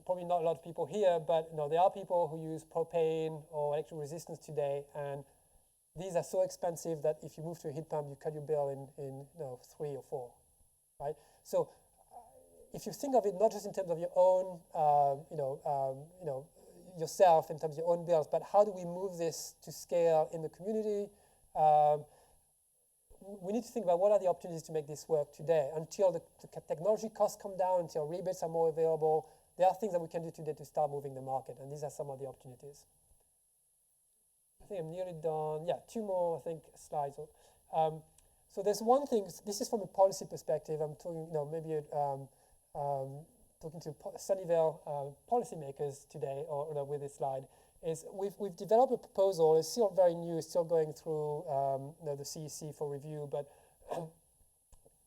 probably not a lot of people here, but there are people who use propane or electric resistance today, and these are so expensive that if you move to a heat pump, you cut your bill in 3 or 4, right? So if you think of it not just in terms of your own, yourself in terms of your own bills, but how do we move this to scale in the community? We need to think about what are the opportunities to make this work today. Until the technology costs come down, until rebates are more available, there are things that we can do today to start moving the market, and these are some of the opportunities. I think I'm nearly done. Yeah, 2 more, I think, slides. So there's one thing, this is from a policy perspective. I'm talking, maybe talking to Sunnyvale policymakers today, or with this slide, is we've developed a proposal. It's still very new. It's still going through the CEC for review. But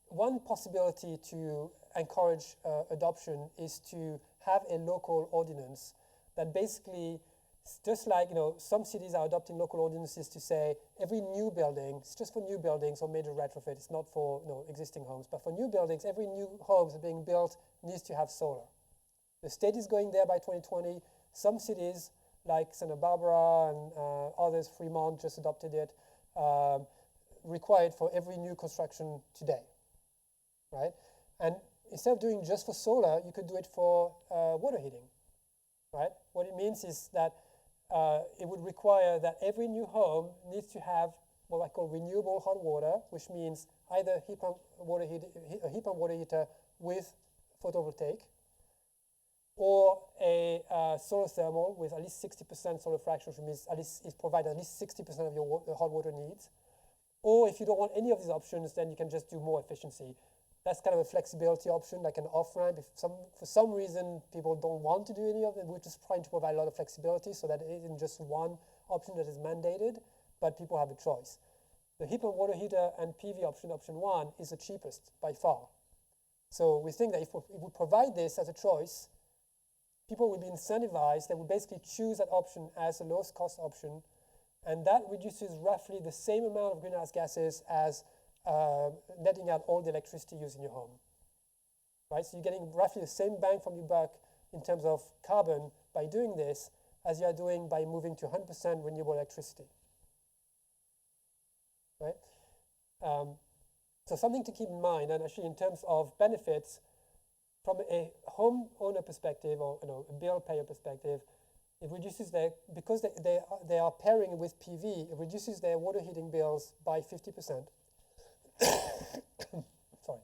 one possibility to encourage adoption is to have a local ordinance that basically, just like some cities are adopting local ordinances to say every new building, it's just for new buildings or major retrofit. It's not for existing homes, but for new buildings, every new home that's being built needs to have solar. The state is going there by 2020. Some cities like Santa Barbara and others, Fremont just adopted it, required for every new construction today, right? And instead of doing just for solar, you could do it for water heating, right? What it means is that it would require that every new home needs to have what I call renewable hot water, which means either a heat pump water heater with photovoltaic, or a solar thermal with at least 60% solar fraction, which means it provides at least 60% of your hot water needs. Or if you don't want any of these options, then you can just do more efficiency. That's kind of a flexibility option, like an off-ramp. If for some reason people don't want to do any of it, we're just trying to provide a lot of flexibility so that it isn't just one option that is mandated, but people have a choice. The heat pump water heater and PV option 1, is the cheapest by far. So we think that if we provide this as a choice, people will be incentivized. They will basically choose that option as the lowest cost option, and that reduces roughly the same amount of greenhouse gases as netting out all the electricity used in your home, right? So you're getting roughly the same bang from your buck in terms of carbon by doing this as you are doing by moving to 100% renewable electricity, right? So something to keep in mind, and actually in terms of benefits, from a homeowner perspective or a bill payer perspective, it reduces because they are pairing with PV, it reduces their water heating bills by 50%. Sorry.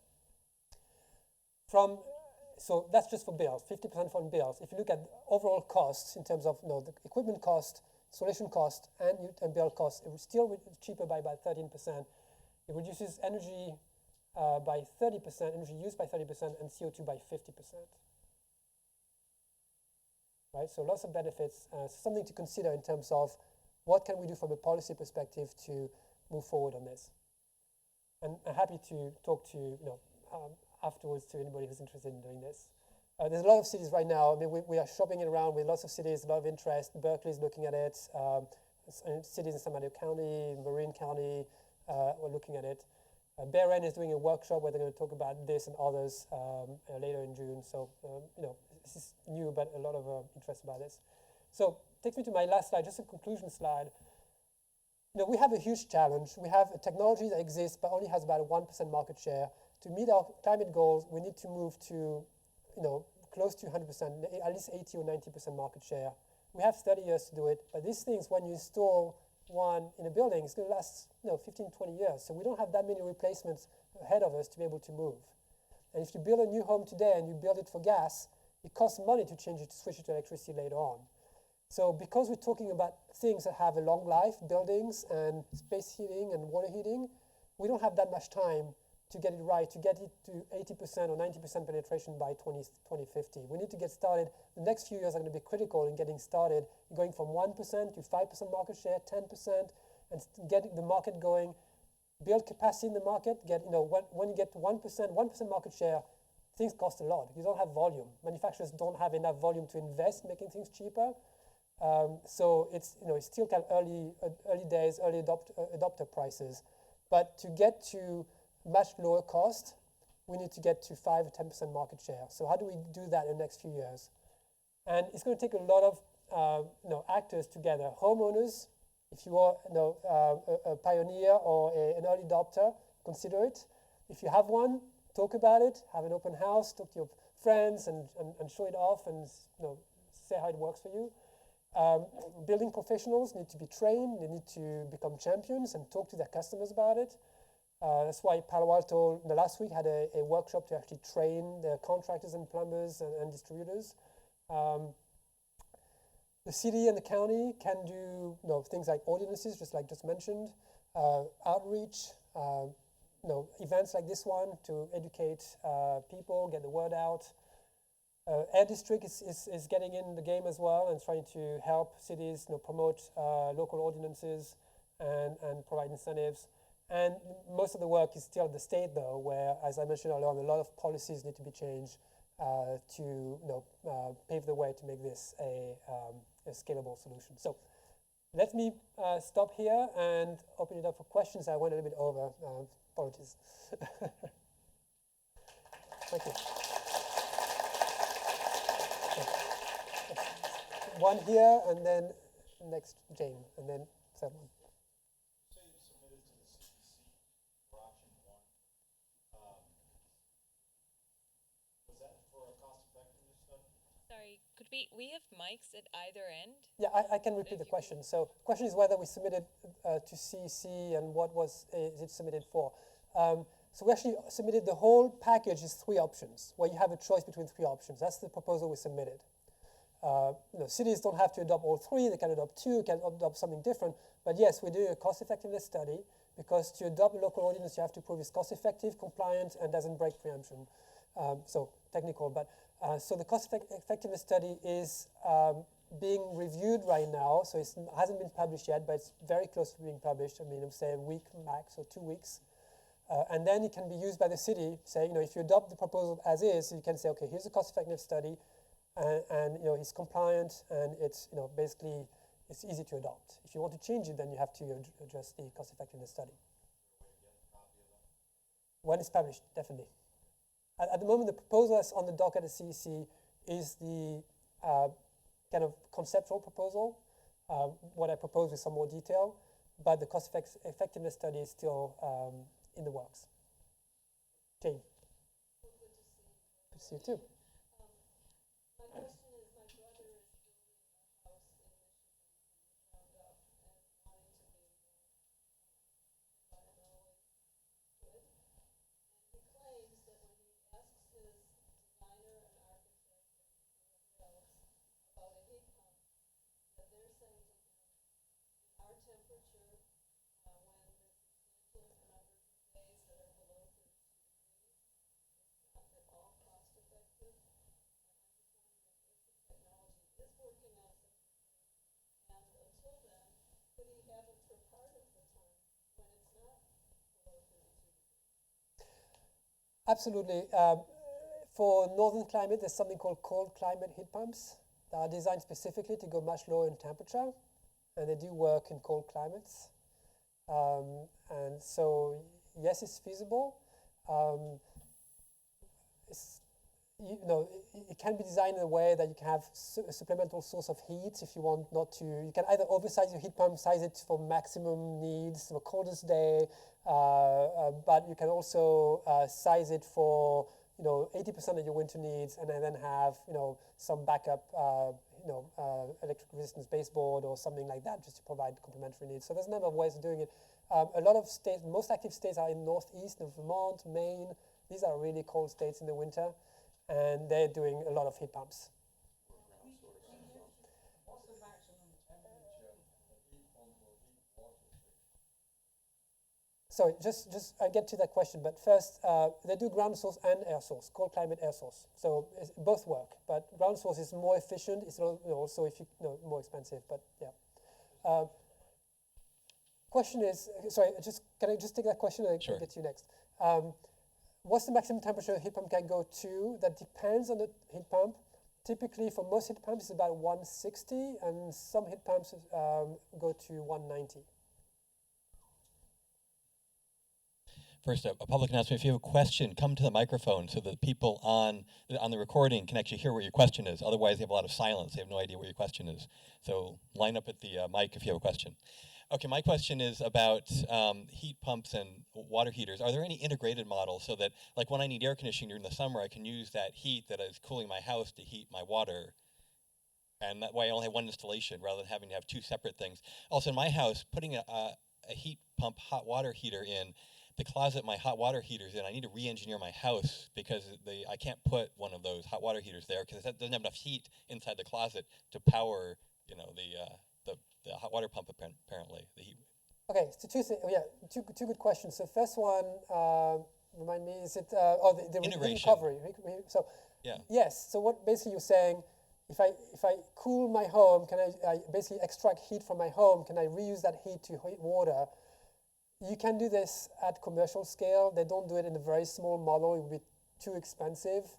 So that's just for bills, 50% from bills. If you look at overall costs in terms of the equipment cost, installation cost, and bill cost, it was still cheaper by about 13%. It reduces energy by 30%, energy used by 30%, and CO2 by 50%. Right, so lots of benefits. Something to consider in terms of what can we do from a policy perspective to move forward on this. And I'm happy to talk to afterwards to anybody who's interested in doing this. There's a lot of cities right now. I mean, we are shopping it around with lots of cities, a lot of interest. Berkeley's looking at it. Cities in San Mateo County, Marin County, we're looking at it. Beren is doing a workshop where they're going to talk about this and others later in June. So, this is new, but a lot of interest about this. So, takes me to my last slide, just a conclusion slide. We have a huge challenge. We have a technology that exists but only has about a 1% market share. To meet our climate goals, we need to move to, close to 100%, at least 80 or 90% market share. We have 30 years to do it, but these things, when you install one in a building, it's going to last 15, 20 years. So we don't have that many replacements ahead of us to be able to move. And if you build a new home today and you build it for gas, it costs money to switch it to electricity later on. So because we're talking about things that have a long life, buildings and space heating and water heating, we don't have that much time to get it right, to get it to 80% or 90% penetration by 2050. We need to get started. The next few years are going to be critical in getting started, going from 1% to 5% market share, 10%, and getting the market going, build capacity in the market, when you get to 1% market share, things cost a lot. You don't have volume. Manufacturers don't have enough volume to invest making things cheaper. So it's still kind of early days, early adopter prices. But to get to much lower cost, we need to get to 5 or 10% market share. So how do we do that in the next few years? And it's going to take a lot of actors together. Homeowners, if you are a pioneer or an early adopter, consider it. If you have one, talk about it. Have an open house. Talk to your friends and show it off and say how it works for you. Building professionals need to be trained. They need to become champions and talk to their customers about it. That's why Palo Alto last week had a workshop to actually train their contractors and plumbers and distributors. The city and the county can do things like ordinances, just mentioned, outreach, events like this one to educate people, get the word out. Air District is getting in the game as well and trying to help cities promote local ordinances and provide incentives. And most of the work is still at the state, though, where, as I mentioned earlier on, a lot of policies need to be changed to pave the way to make this a scalable solution. So let me stop here and open it up for questions. I went a little bit over. Apologies. Thank you. One here, and then next Jane, and then third one. You say you submitted to the CPC for option one. Was that for a cost effectiveness study? Sorry, could we have mics at either end? Yeah, I can repeat the question. So the question is whether we submitted to CEC and what was it submitted for. So we actually submitted the whole package is 3 options, where you have a choice between 3 options. That's the proposal we submitted. Cities don't have to adopt all 3. They can adopt 2, can adopt something different. But yes, we're doing a cost-effectiveness study because to adopt a local ordinance, you have to prove it's cost-effective, compliant, and doesn't break preemption. So technical, but so the cost-effectiveness study is being reviewed right now. So it hasn't been published yet, but it's very close to being published. I mean, I'd say a week max or 2 weeks. And then it can be used by the city. Say, if you adopt the proposal as is, you can say, okay, here's a cost-effectiveness study. And it's compliant, and it's basically it's easy to adopt. If you want to change it, then you have to address the cost-effectiveness study. When it's published, definitely. At the moment, the proposal that's on the docket at CEC is the kind of conceptual proposal. What I propose with some more detail, but the cost-effectiveness study is still in the works. Jane. Well, good to see you. Good to see you too. My question is, my brother is building a house in Michigan from the ground up and wanting to be more environmentally good. And he claims that when he asks his designer and architect and whoever else about a heat pump, that they're saying to him, in our temperature, when there's substantial numbers of days that are below 32 degrees, it's not at all cost effective. Technology is working on such a thing, and until then, could he have it for part of the time when it's not below 32 degrees? Absolutely. For northern climate, there's something called cold climate heat pumps that are designed specifically to go much lower in temperature, and they do work in cold climates. And so, yes, it's feasible. It can be designed in a way that you can have a supplemental source of heat if you want not to. You can either oversize your heat pump, size it for maximum needs, the coldest day, but you can also size it for 80% of your winter needs, and then have some backup electric resistance baseboard or something like that, just to provide complementary needs. So there's a number of ways of doing it. A lot of states, most active states are in Northeast, Vermont, Maine. These are really cold states in the winter, and they're doing a lot of heat pumps. What's the maximum temperature a heat pump or heat water fixture? Sorry, just I get to that question, but first they do ground source and air source, cold climate air source. So both work, but ground source is more efficient. It's also more expensive, but yeah. Question is, sorry, can I just take that question and Sure. get to you next? What's the maximum temperature a heat pump can go to? That depends on the heat pump. Typically, for most heat pumps, it's about 160, and some heat pumps go to 190. First, a public announcement. If you have a question, come to the microphone so that people on the recording can actually hear what your question is. Otherwise, they have a lot of silence. They have no idea what your question is. So line up at the mic if you have a question. Okay, my question is about heat pumps and water heaters. Are there any integrated models so that, like when I need air conditioning during the summer, I can use that heat that is cooling my house to heat my water? And that way I only have one installation rather than having to have 2 separate things. Also, in my house, putting a heat pump hot water heater in the closet my hot water heater's in, I need to re-engineer my house because I can't put one of those hot water heaters there because it doesn't have enough heat inside the closet to power, the hot water pump apparently. The heat. Okay, so two good questions. So first one, remind me, is it, the Iteration. recovery. So, Yeah. yes, so what basically you're saying, if I cool my home, can I basically extract heat from my home, can I reuse that heat to heat water? You can do this at commercial scale. They don't do it in a very small model. It would be too expensive.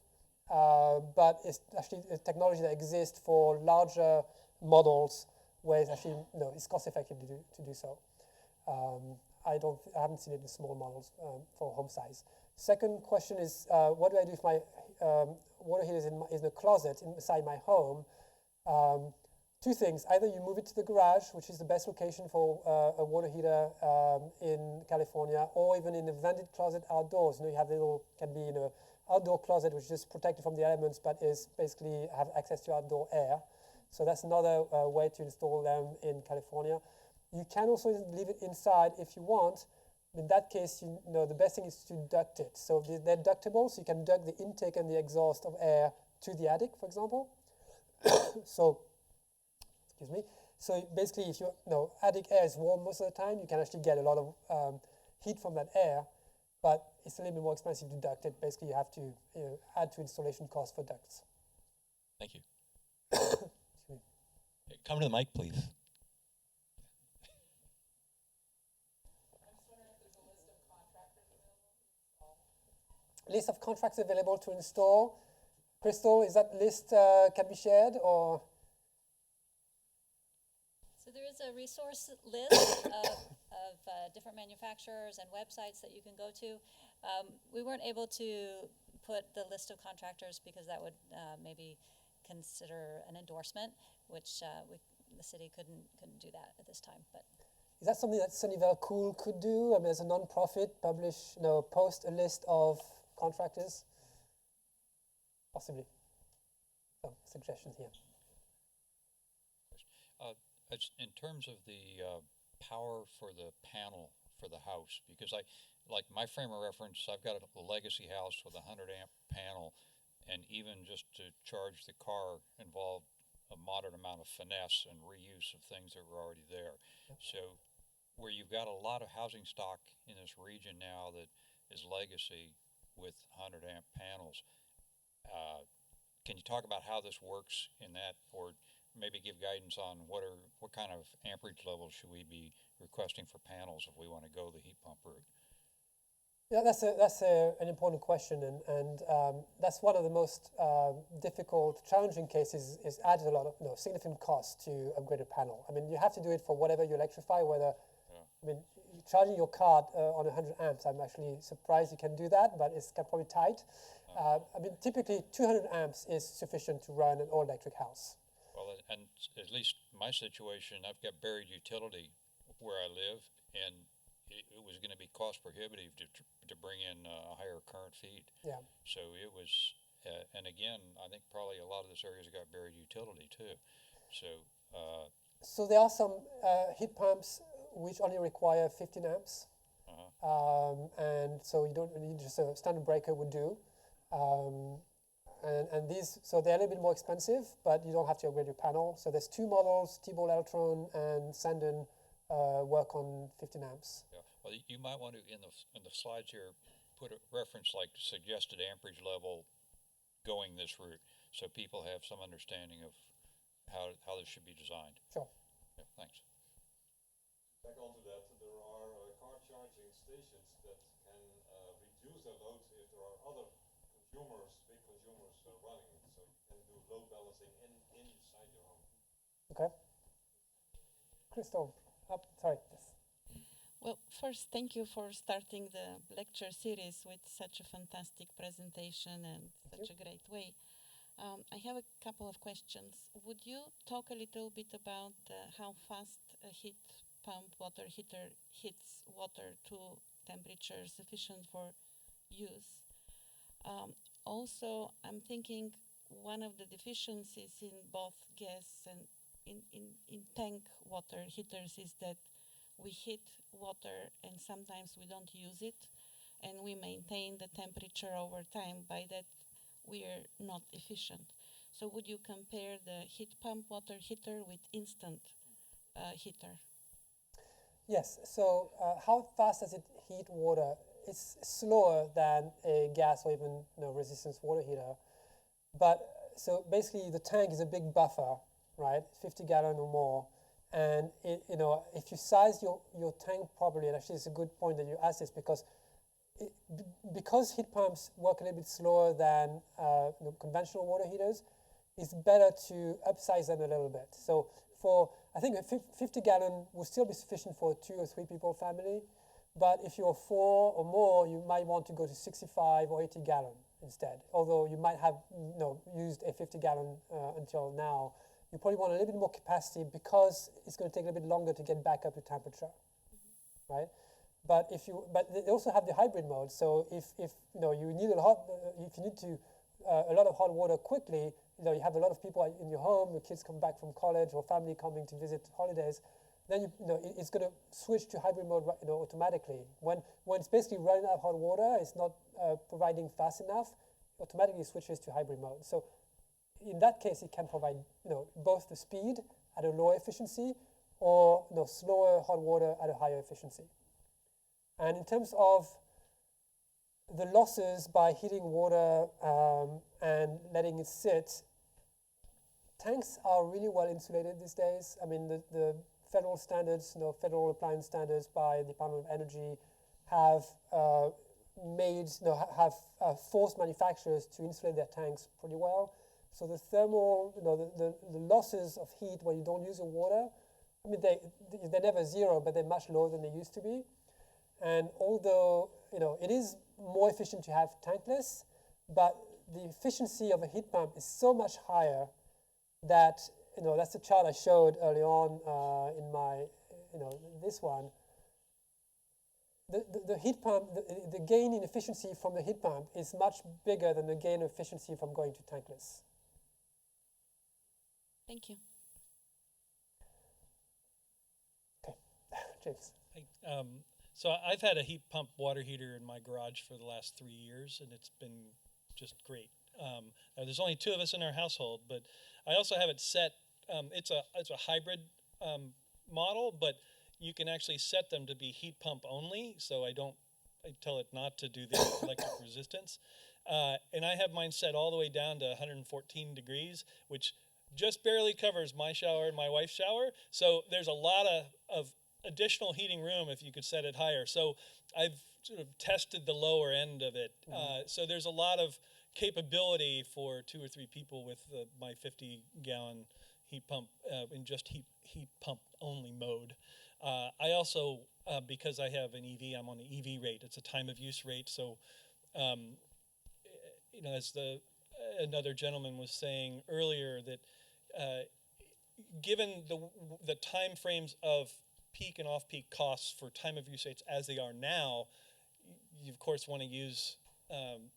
But it's actually a technology that exists for larger models where it's actually, it's cost effective to do so. I haven't seen it in small models for home size. Second question is, what do I do if my water heater is in a closet inside my home? Two things. Either you move it to the garage, which is the best location for a water heater in California, or even in a vented closet outdoors. You have can be in a outdoor closet which is just protected from the elements, but is basically have access to outdoor air. So that's another way to install them in California. You can also leave it inside if you want. In that case, the best thing is to duct it. So they're ductable, so you can duct the intake and the exhaust of air to the attic, for example. So, excuse me. So basically, if your attic air is warm most of the time, you can actually get a lot of heat from that air, but it's a little bit more expensive to duct it. Basically, you have to add to installation costs for ducts. Thank you. Come to the mic, please. List of contracts available to install. Crystal, is that list can be shared or? So there is a resource list of different manufacturers and websites that you can go to. We weren't able to put the list of contractors because that would maybe consider an endorsement, which the city couldn't do that at this time. But is that something that Sunnyvale Cool could do? I mean, as a non-profit, post a list of contractors? Possibly. So, suggestions here. In terms of the power for the panel for the house, because like my frame of reference, I've got a legacy house with a 100 amp panel, and even just to charge the car involved a moderate amount of finesse and reuse of things that were already there. Yep. So where you've got a lot of housing stock in this region now that is legacy with 100 amp panels, can you talk about how this works in that, or maybe give guidance on what kind of amperage levels should we be requesting for panels if we want to go the heat pump route? Yeah, that's an important question, and that's one of the most difficult, challenging cases. Is added a lot of significant cost to upgrade a panel. I mean, you have to do it for whatever you electrify. I mean, charging your car on 100 amps, I'm actually surprised you can do that, but it's probably tight. I mean, typically 200 amps is sufficient to run an all-electric house. Well, and at least my situation, I've got buried utility where I live, and it was going to be cost prohibitive to bring in a higher current feed. Yeah. So it was, and again, I think probably a lot of this area's got buried utility too. So there are some heat pumps which only require 15 amps, and so you don't need just a standard breaker would do. And these, so they're a little bit more expensive, but you don't have to upgrade your panel. So there's two models, T-Ball Electron and Sandon, work on 15 amps. Yeah. Well, you might want to, in the slides here, put a reference like suggested amperage level going this route, so people have some understanding of how this should be designed. Sure. Yeah, thanks. Back onto that, there are car charging stations that can reduce their load if there are other consumers, big consumers running, so you can do load balancing inside your home. Okay. Crystal, sorry. Yes. Well, first, thank you for starting the lecture series with such a fantastic presentation and such a great way. I have a couple of questions. Would you talk a little bit about how fast a heat pump water heater heats water to temperature sufficient for use? Also, I'm thinking one of the deficiencies in both gas and in tank water heaters is that we heat water and sometimes we don't use it, and we maintain the temperature over time. By that, we are not efficient. So would you compare the heat pump water heater with instant heater? Yes, so how fast does it heat water? it's slower than a gas or even resistance water heater. But so basically, the tank is a big buffer, right? 50 gallon or more. And if you size your tank properly, and actually it's a good point that you asked this because heat pumps work a little bit slower than conventional water heaters, it's better to upsize them a little bit. So I think a 50 gallon will still be sufficient for a 2 or 3 people family. But if you're 4 or more, you might want to go to 65 or 80 gallon instead. Although you might have used a 50 gallon until now, you probably want a little bit more capacity because it's going to take a little bit longer to get back up to temperature, right? But they also have the hybrid mode. So if you need a lot of hot water quickly, you have a lot of people in your home, your kids come back from college or family coming to visit holidays, then it's going to switch to hybrid mode automatically. When it's basically running out of hot water, it's not providing fast enough, automatically switches to hybrid mode. So in that case, it can provide both the speed at a lower efficiency or slower hot water at a higher efficiency. And in terms of the losses by heating water and letting it sit, tanks are really well insulated these days. I mean, the federal standards, federal appliance standards by the Department of Energy have forced manufacturers to insulate their tanks pretty well. So the thermal, the losses of heat when you don't use the water, I mean, they're never zero, but they're much lower than they used to be. And although, it is more efficient to have tankless, but the efficiency of a heat pump is so much higher that, that's the chart I showed early on in my, this one. The heat pump, the gain in efficiency from the heat pump is much bigger than the gain of efficiency from going to tankless. Thank you. Okay, James. So I've had a heat pump water heater in my garage for the last 3 years, and it's been just great. Now there's only 2 of us in our household, but I also have it set. It's a hybrid model, but you can actually set them to be heat pump only. So I tell it not to do the electric resistance, and I have mine set all the way down to 114 degrees, which just barely covers my shower and my wife's shower. So there's a lot of additional heating room if you could set it higher. So I've sort of tested the lower end of it. So there's a lot of capability for 2 or 3 people with my 50-gallon heat pump in just heat pump only mode. I also, because I have an EV, I'm on the EV rate. It's a time of use rate. So, as another gentleman was saying earlier, that given the time frames of peak and off-peak costs for time of use rates as they are now, you of course want to use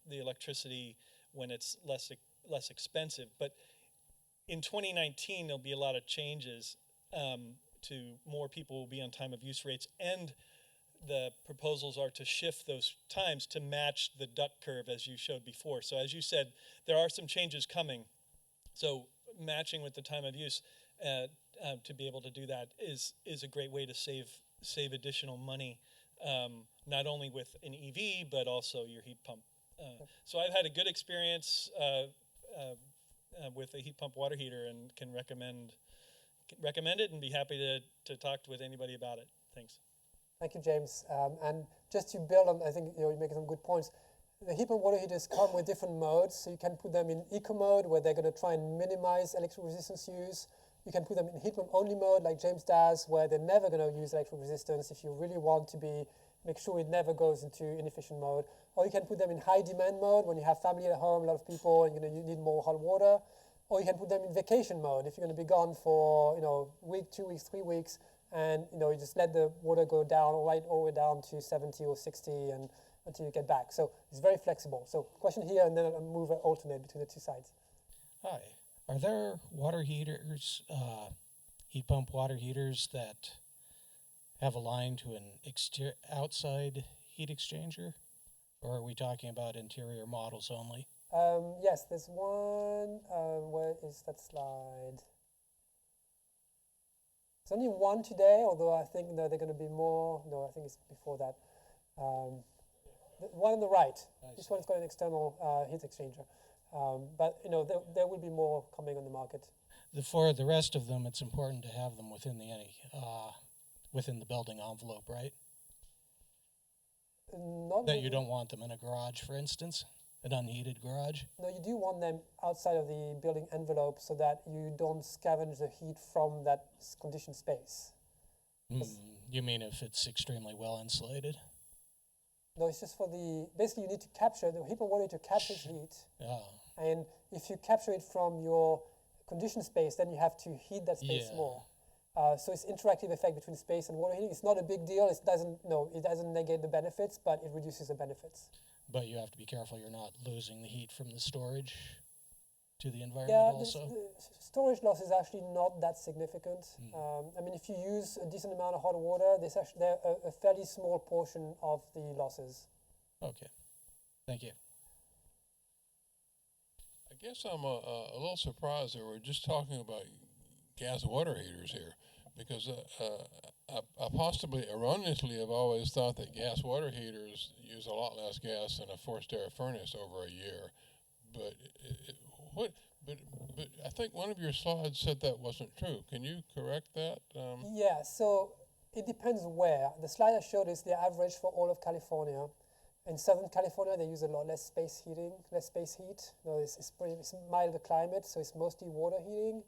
the electricity when it's less expensive. But in 2019, there'll be a lot of changes to more people will be on time of use rates, and the proposals are to shift those times to match the duck curve as you showed before. So as you said, there are some changes coming. So matching with the time of use to be able to do that is a great way to save additional money, not only with an EV, but also your heat pump. So I've had a good experience with a heat pump water heater and can recommend it and be happy to talk with anybody about it. Thanks. Thank you, James. And just to build on, I think you're making some good points. The heat pump water heaters come with different modes, so you can put them in eco mode, where they're going to try and minimize electrical resistance use. You can put them in heat pump only mode, like James does, where they're never going to use electrical resistance if you really want to make sure it never goes into inefficient mode. Or you can put them in high demand mode, when you have family at home, a lot of people, and you need more hot water. Or you can put them in vacation mode, if you're going to be gone for week, 2 weeks, 3 weeks, and you just let the water go down all the way down to 70 or 60 and until you get back. So it's very flexible. So question here, and then I'll move and alternate between the 2 sides. Hi. Are there water heaters, heat pump water heaters that have a line to an outside heat exchanger? Or are we talking about interior models only? Yes, there's one. Where is that slide? There's only one today, although I think they're going to be more. No, I think it's before that. The one on the right. This one's got an external heat exchanger. But you know, there will be more coming on the market. For the rest of them, it's important to have them within the building envelope, right? Not That really. you don't want them in a garage, for instance, an unheated garage. No, you do want them outside of the building envelope so that you don't scavenge the heat from that conditioned space. You mean if it's extremely well insulated? No, it's just for the, basically you need to capture, the heat pump water to capture heat. Oh, And if you capture it from your conditioned space, then you have to heat that space Yeah. more. So it's interactive effect between space and water heating. It's not a big deal. It doesn't negate the benefits, but it reduces the benefits. but you have to be careful you're not losing the heat from the storage to the environment Yeah, also. the storage loss is actually not that significant. I mean, if you use a decent amount of hot water, they're a fairly small portion of the losses. Okay, thank you. I guess I'm a little surprised that we're just talking about gas water heaters here, because I possibly erroneously have always thought that gas water heaters use a lot less gas than a forced air furnace over a year. But but I think one of your slides said that wasn't true. Can you correct that? Yeah, so it depends where. The slide I showed is the average for all of California. In Southern California, they use a lot less space heat. It's milder climate, so it's mostly water heating.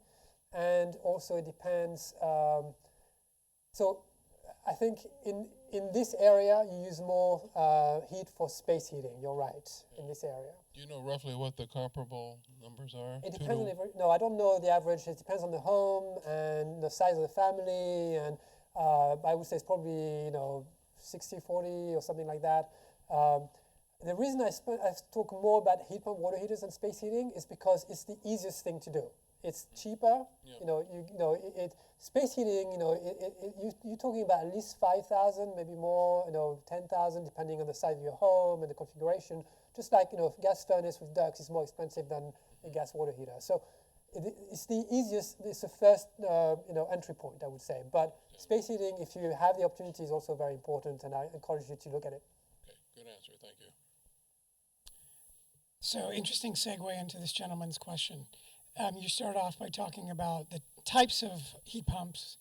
And also it depends. So I think in this area, you use more heat for space heating. You're right, in this area. Do you know roughly what the comparable numbers are? It depends on no, I don't know the average. It depends on the home and the size of the family, and I would say it's probably 60-40 or something like that. The reason I talk more about heat pump water heaters and space heating is because it's the easiest thing to do. It's cheaper. Yeah. Space heating. You're talking about at least 5,000, maybe more. 10,000, depending on the size of your home and the configuration. Just like gas furnace with ducts is more expensive than a gas water heater. So it's the easiest. It's the first entry point, I would say. But space heating, if you have the opportunity, is also very important, and I encourage you to look at it. Okay, good answer. Thank you. So interesting segue into this gentleman's question. You start off by talking about the types of heat pumps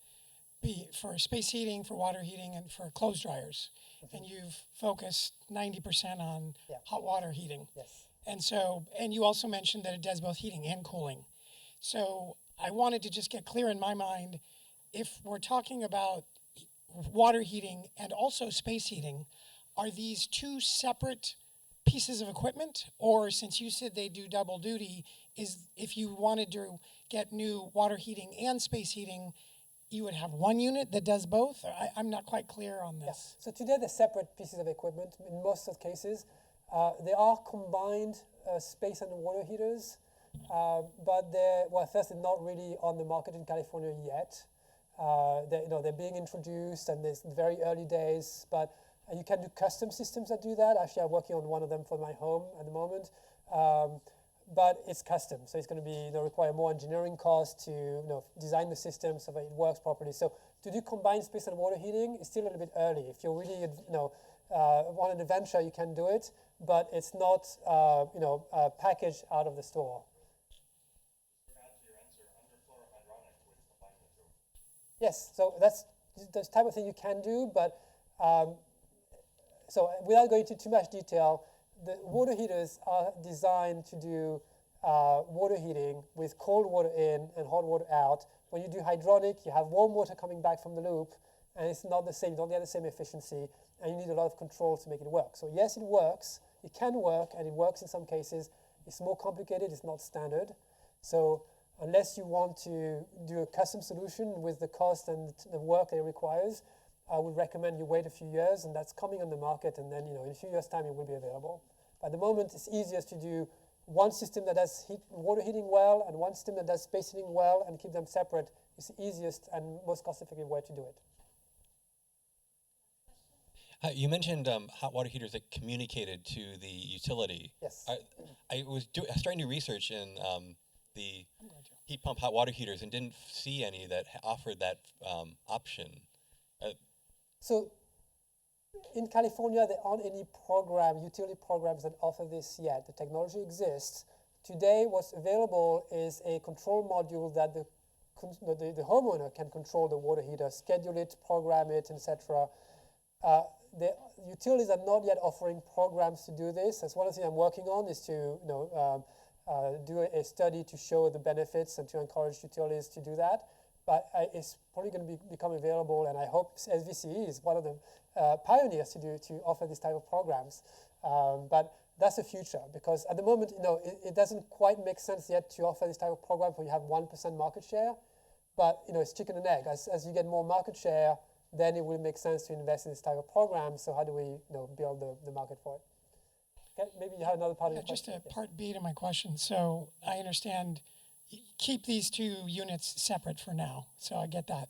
for space heating, for water heating, and for clothes dryers. And you've focused 90% on hot water heating. Yes. And you also mentioned that it does both heating and cooling. So I wanted to just get clear in my mind, if we're talking about water heating and also space heating, are these two separate pieces of equipment? Or since you said they do double duty, is if you wanted to get new water heating and space heating, you would have one unit that does both? I'm not quite clear on this. So today they're separate pieces of equipment in most of the cases. They are combined space and water heaters, but they're not really on the market in California yet. They're being introduced, and there's very early days. But you can do custom systems that do that. Actually, I'm working on one of them for my home at the moment. But it's custom, so it's going to be require more engineering costs to design the system so that it works properly. So to do combined space and water heating is still a little bit early. If you're really want an adventure, you can do it, but it's not packaged out of the store. Yes, so that's the type of thing you can do, but so without going into too much detail, the water heaters are designed to do water heating with cold water in and hot water out. When you do hydronic, you have warm water coming back from the loop, and it's not the same. You don't get the same efficiency, and you need a lot of controls to make it work. So yes, it works. It can work, and it works in some cases. It's more complicated. It's not standard. So unless you want to do a custom solution with the cost and the work that it requires, I would recommend you wait a few years, and that's coming on the market, and then in a few years' time it will be available. At the moment, it's easiest to do one system that does water heating well and one system that does space heating well, and keep them separate. It's the easiest and most cost-effective way to do it. You mentioned hot water heaters that communicated to the utility. Yes. I was starting to do research in the heat pump hot water heaters and didn't see any that offered that option. So in California, there aren't any utility programs that offer this yet. The technology exists. Today, what's available is a control module that the homeowner can control the water heater, schedule it, program it, etc. The utilities are not yet offering programs to do this. That's one of the things I'm working on, is to do a study to show the benefits and to encourage utilities to do that. But it's probably going to become available, and I hope SVCE is one of the pioneers to offer this type of programs. But that's the future, because at the moment, it doesn't quite make sense yet to offer this type of program where you have 1% market share. But it's chicken and egg. As you get more market share, then it will make sense to invest in this type of program. So how do we build the market for it? Okay, maybe you have another part of your question. Just a part B to my question. So I understand, keep these two units separate for now. So I get that.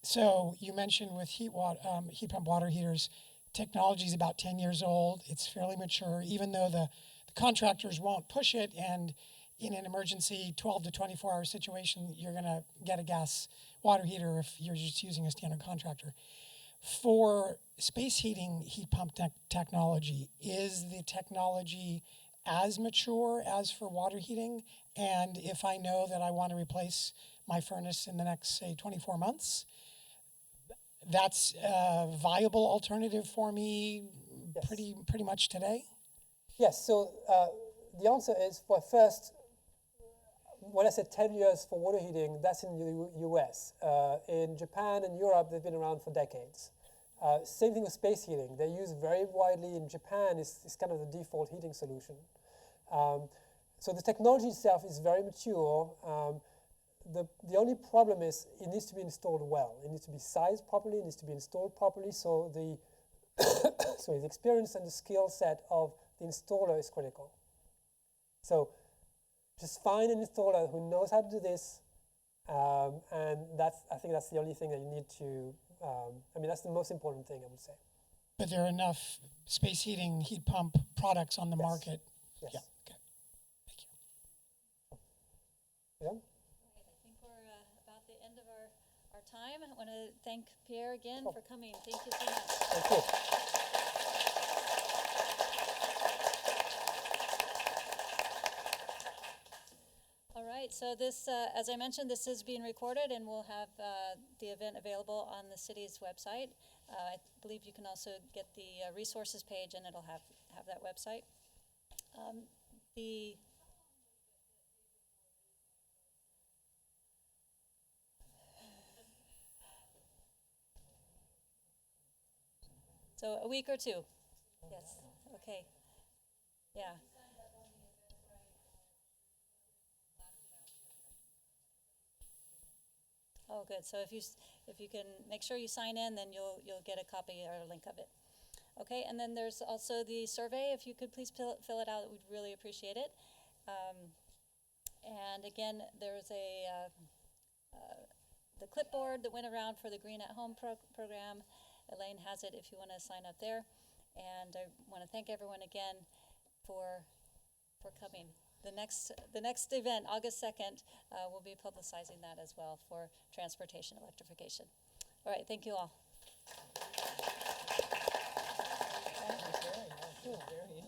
So you mentioned with heat pump water heaters, technology is about 10 years old. It's fairly mature, even though the contractors won't push it. And in an emergency 12 to 24-hour situation, you're going to get a gas water heater if you're just using a standard contractor. For space heating heat pump technology, is the technology as mature as for water heating? And if I know that I want to replace my furnace in the next, say, 24 months, that's a viable alternative for me. Yes. pretty much today? Yes, so the answer is, for first, when I said 10 years for water heating, that's in the US. In Japan and Europe, they've been around for decades. Same thing with space heating. They're used very widely in Japan. It's kind of the default heating solution. So the technology itself is very mature. The only problem is it needs to be installed well. It needs to be sized properly. It needs to be installed properly. So the the experience and the skill set of the installer is critical. So just find an installer who knows how to do this, and I think that's the only thing that you need to. That's the most important thing, I would say. But there are enough space heating heat pump products on the market. Yes. Yeah. Okay. Thank you. Yeah. I think we're about the end of our time. I want to thank Pierre again for coming. Thank you so much. Thank you. All right, so this, as I mentioned, this is being recorded, and we'll have the event available on the city's website. I believe you can also get the resources page, and it'll have that website. So a week or two. Yes. Okay. Yeah. Oh, good. So if you can make sure you sign in, then you'll get a copy or a link of it. Okay, and then there's also the survey. If you could please fill it out, we'd really appreciate it. And again, there's the clipboard that went around for the Green at Home program. Elaine has it if you want to sign up there. And I want to thank everyone again for coming. The next event, August 2nd, we'll be publicizing that as well for transportation electrification. All right, thank you all.